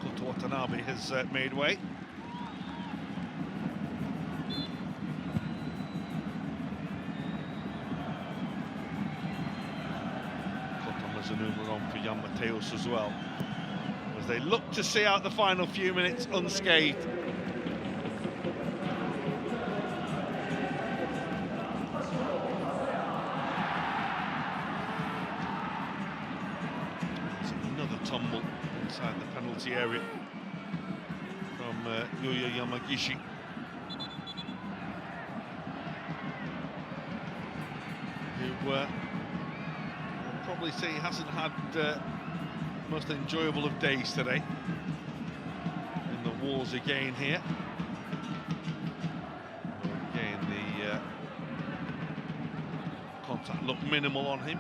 Koto Watanabe has made way. Koto Mazunuma on for Jan Mateus as well, as they look to see out the final few minutes unscathed. Tumble inside the penalty area from Yuya Yamagishi. Who will probably say he hasn't had the most enjoyable of days today. In the wars again here. Again, the contact looked minimal on him.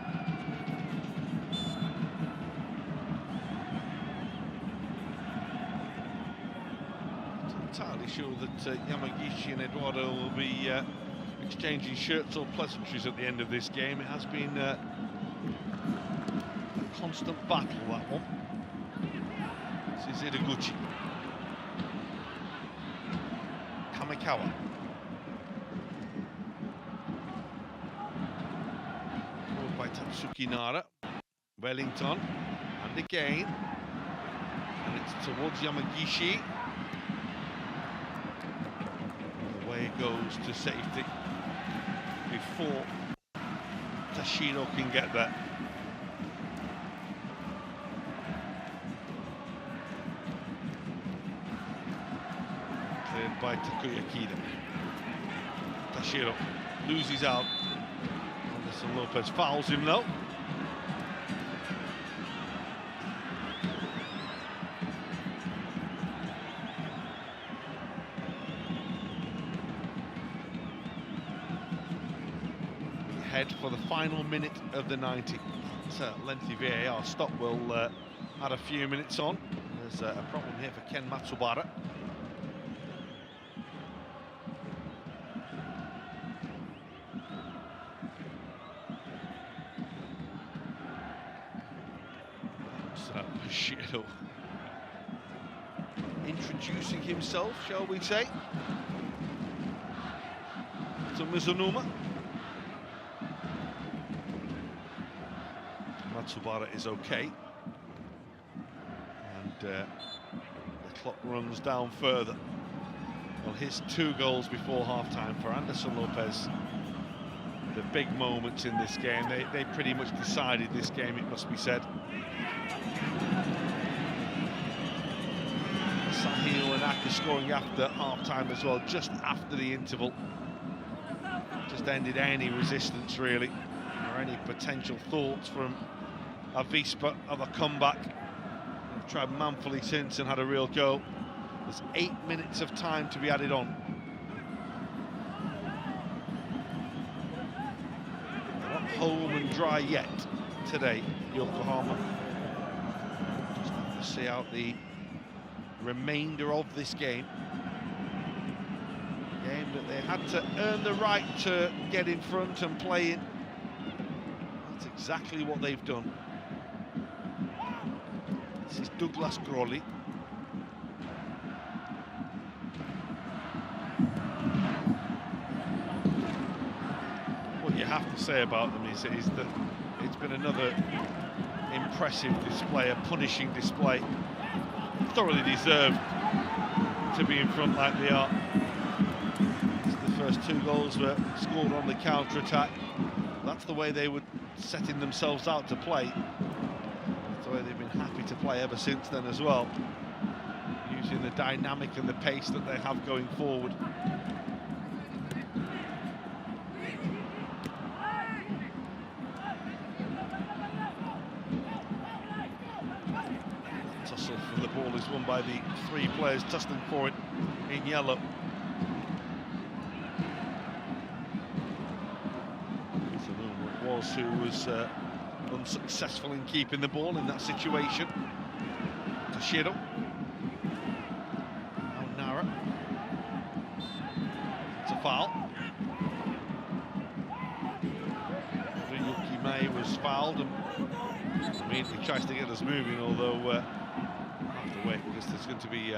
Entirely sure that Yamagishi and Eduardo will be exchanging shirts or pleasantries at the end of this game. It has been a constant battle, that one. This is Ideguchi. Kamikawa. Followed by Tatsuki Nara. Wellington. And again. And it's towards Yamagishi. Away goes to safety before Tashiro can get there. Cleared by Takuya Kida. Tashiro loses out. Anderson Lopez fouls him though. Head for the final minute of the 90. It's a lengthy VAR stop. Will add a few minutes on. There's a problem here for Ken Matsubara. Bushido introducing himself, shall we say, to Mizunuma. Matsubara is okay, and the clock runs down further. Well, his 2 goals before half-time for Anderson Lopez, the big moments in this game. They pretty much decided this game, it must be said. Sahil Inaka scoring after half-time as well, just after the interval. Just ended any resistance, really, or any potential thoughts from Avispa of a comeback. They've tried manfully since and had a real go. There's 8 minutes of time to be added on. home and dry yet today, Yokohama. Just have to see out the remainder of this game. Game that they had to earn the right to get in front and play in. That's exactly what they've done. This is Douglas Crawley. What you have to say about them is that it's been another impressive display, a punishing display. Thoroughly deserved to be in front like they are. The first 2 goals were scored on the counter-attack. That's the way they were setting themselves out to play. That's the way they've been happy to play ever since then as well, using the dynamic and the pace that they have going forward. Tussle for the ball is won by the 3 players tussling for it in yellow. Was who was unsuccessful in keeping the ball in that situation. Toshiro. Now Nara. It's a foul. Ryuki Mei was fouled and immediately tries to get us moving, although we'll have to wait because there's going to be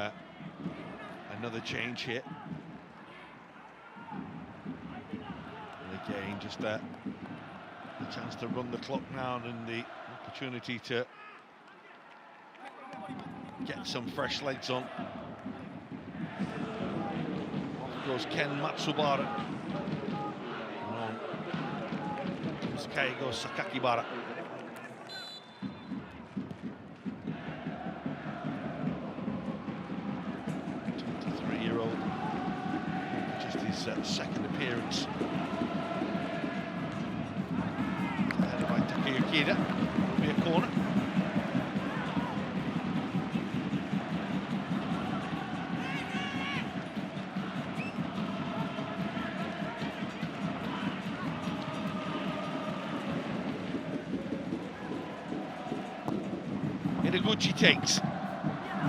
another change here. And again, just a chance to run the clock down and the opportunity to get some fresh legs on. Off goes Ken Matsubara. And on comes Keigo Sakakibara. 23-year-old, just his second appearance. Yukida, will be a corner. Itaguchi takes.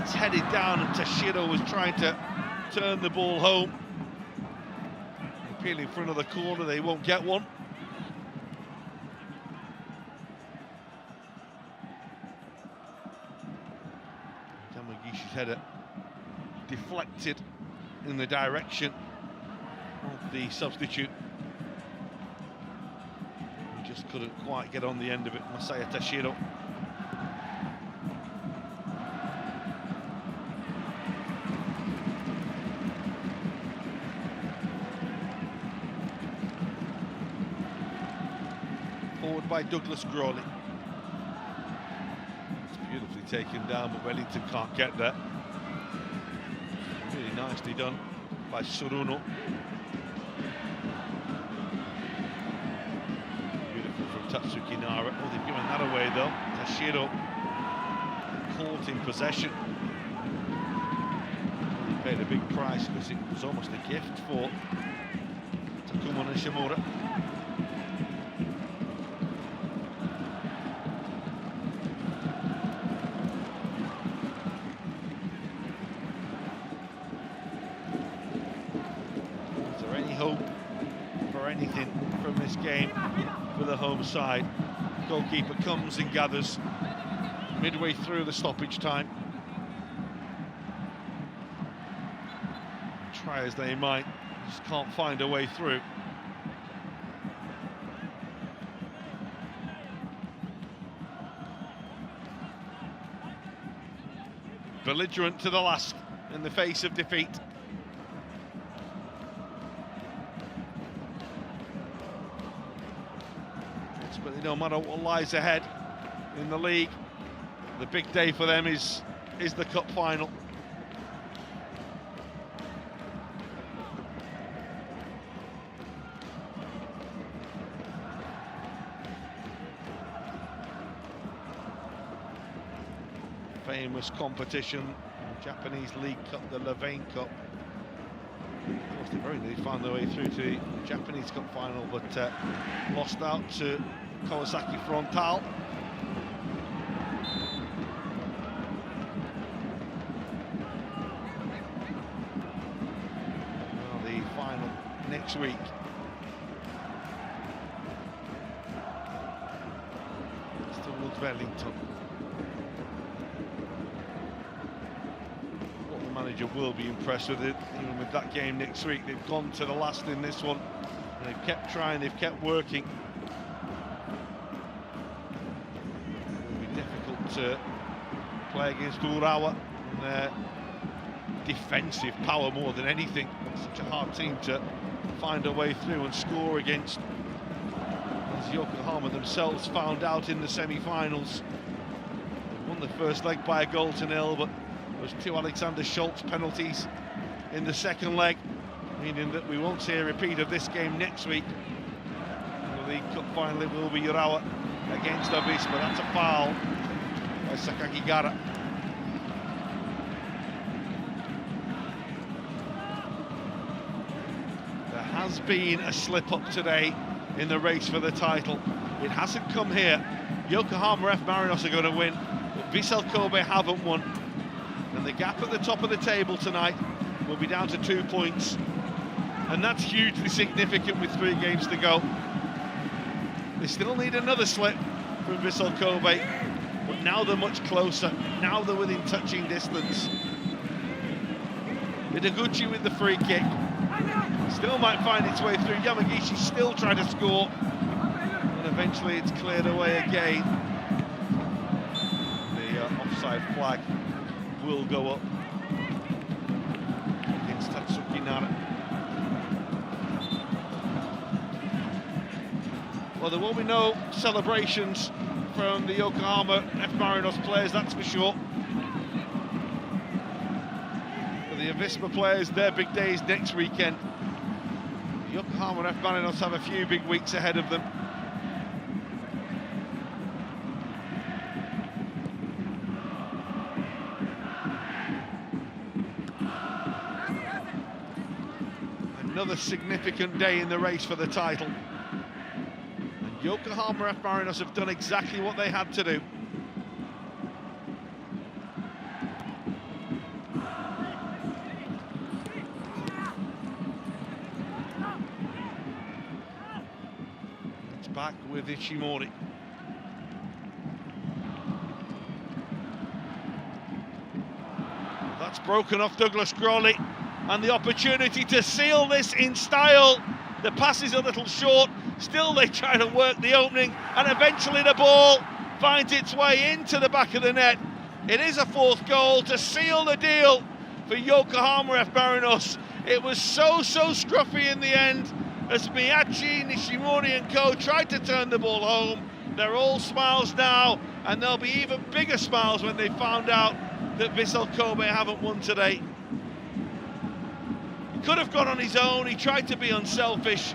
It's headed down and Toshiro was trying to turn the ball home. Appealing for another corner, they won't get one. Header deflected in the direction of the substitute. He just couldn't quite get on the end of it, Masaya Toshiro. Forward by Douglas Crawley. Beautifully taken down, but Wellington can't get there. Really nicely done by Suruno. Beautiful from Tatsuki Nara. Oh, they've given that away though. Toshiro caught in possession. He paid a big price because it was almost a gift for Takuma Nishimura. Anything from this game for the home side. Goalkeeper comes and gathers midway through the stoppage time. Try as they might, just can't find a way through. Belligerent to the last in the face of defeat. No matter what lies ahead in the league, the big day for them is the cup final. Famous competition, the Japanese League Cup, the Levain Cup. Of course, they very nearly found their way through to the Japanese Cup final, but lost out to Kawasaki Frontale. Well, the final next week. Towards Wellington. What the manager will be impressed with it, even with that game next week. They've gone to the last in this one. And they've kept trying, they've kept working. It will be difficult to play against Urawa and their defensive power more than anything. It's such a hard team to find a way through and score against. As Yokohama themselves found out in the semi-finals. They won the first leg by 1-0, but there was 2 Alexander Schultz penalties in the second leg, meaning that we won't see a repeat of this game next week. The League Cup final it will be Urawa against Avispa. That's a foul by Sakakigara. There has been a slip-up today in the race for the title. It hasn't come here. Yokohama F Marinos are going to win, but Vissel Kobe haven't won. And the gap at the top of the table tonight will be down to 2 points. And that's hugely significant with 3 games to go. They still need another slip from Vissel Kobe, but now they're much closer. Now they're within touching distance. Itaguchi with the free kick. Still might find its way through. Yamagishi still trying to score, and eventually it's cleared away again. The offside flag will go up against Tatsuki Nara. Well, there will be no celebrations from the Yokohama F Marinos players, that's for sure. For the Avispa players, their big day is next weekend. Yokohama F Marinos have a few big weeks ahead of them. Another significant day in the race for the title. And Yokohama F Marinos have done exactly what they had to do. Back with Ishimori. That's broken off Douglas Crawley, and the opportunity to seal this in style. The pass is a little short, still they try to work the opening, and eventually the ball finds its way into the back of the net. It is a 4th goal to seal the deal for Yokohama F Marinos. It was so scruffy in the end, as Miyachi, Nishimori and co tried to turn the ball home. They're all smiles now, and there'll be even bigger smiles when they found out that Vissel Kobe haven't won today. He could have gone on his own, he tried to be unselfish.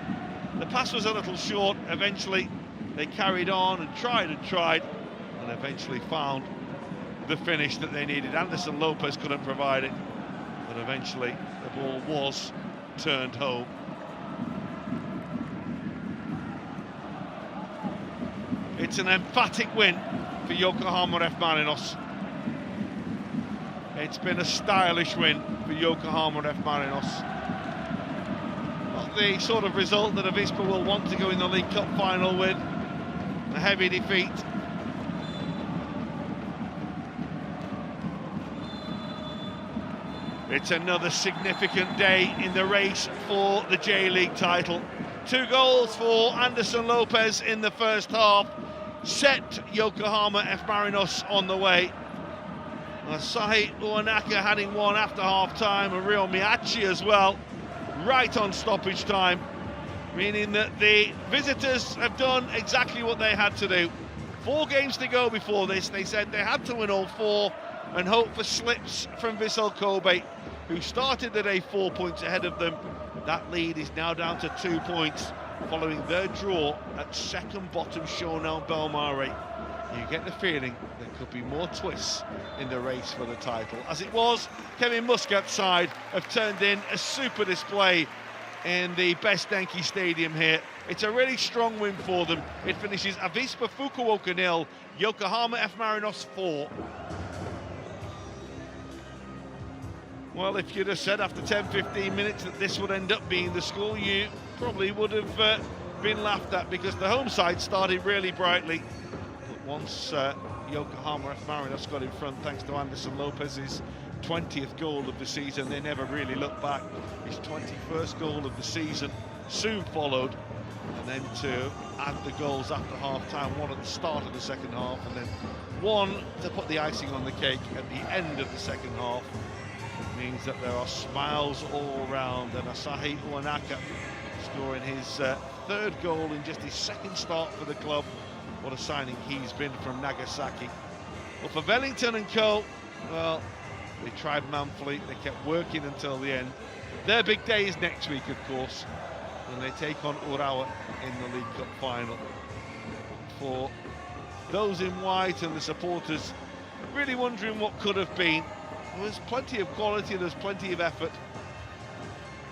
The pass was a little short. Eventually they carried on and tried, and eventually found the finish that they needed. Anderson Lopez couldn't provide it, but eventually the ball was turned home. It's an emphatic win for Yokohama F Marinos. It's been a stylish win for Yokohama F Marinos. Not the sort of result that Avispa will want to go in the League Cup final with. A heavy defeat. It's another significant day in the race for the J-League title. 2 goals for Anderson Lopez in the first half set Yokohama F Marinos on the way. Asahi Uwanaka having one after half-time, and Ryo Miyachi as well, right on stoppage time, meaning that the visitors have done exactly what they had to do. 4 games to go before this. They said they had to win all 4 and hope for slips from Vissel Kobe, who started the day 4 points ahead of them. That lead is now down to 2 points following their draw at second bottom Shonan Bellmare. You get the feeling there could be more twists in the race for the title. As it was, Kevin Muscat's side have turned in a super display in the best Denki Stadium here. It's a really strong win for them. It finishes Avispa Fukuoka 0, Yokohama F Marinos 4. Well, if you'd have said after 10-15 minutes that this would end up being the score, you probably would have been laughed at, because the home side started really brightly. But once Yokohama F Marinos got in front, thanks to Anderson Lopez's 20th goal of the season, they never really looked back. His 21st goal of the season soon followed, and then to add the goals after half-time, one at the start of the second half, and then one to put the icing on the cake at the end of the second half, means that there are smiles all round. And Asahi Uenaka scoring his third goal in just his second start for the club. What a signing he's been from Nagasaki. Well, for Wellington and Co, well, they tried manfully, they kept working until the end. Their big day is next week, of course, when they take on Urawa in the League Cup final. For those in white and the supporters really wondering what could have been, there was plenty of quality, there's plenty of effort.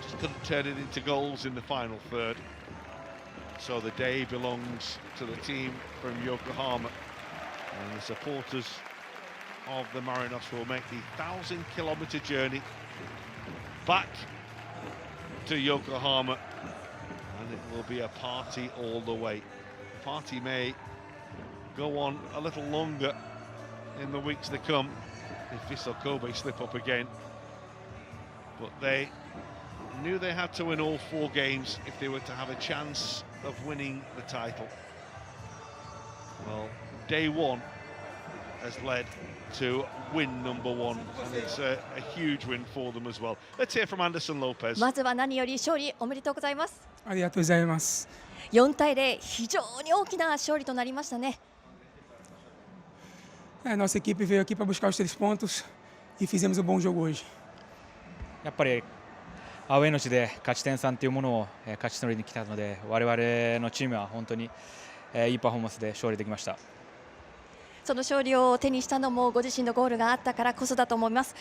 Just couldn't turn it into goals in the final third. So the day belongs to the team from Yokohama, and the supporters of the Marinos will make the 1,000-kilometer journey back to Yokohama, and it will be a party all the way. The party may go on a little longer in the weeks to come if Vissel Kobe slip up again, but they knew they had to win all 4 games if they were to have a chance of winning the title. Well, day 1 has led to win number 1, and it's a huge win for them as well. Let's hear from Anderson Lopez. まずは何より勝利おめでとうございます。ありがとうございます。4対0、非常に大きな勝利となりましたね。Nossa equipe veio aqui para buscar os 3 pontos e fizemos um bom jogo hoje. やっぱりアウェーの地で勝ち点3というものを勝ち取りに来たので、我々のチームは本当にいいパフォーマンスで勝利できました。その勝利を手にしたのもご自身のゴールがあったからこそだと思います。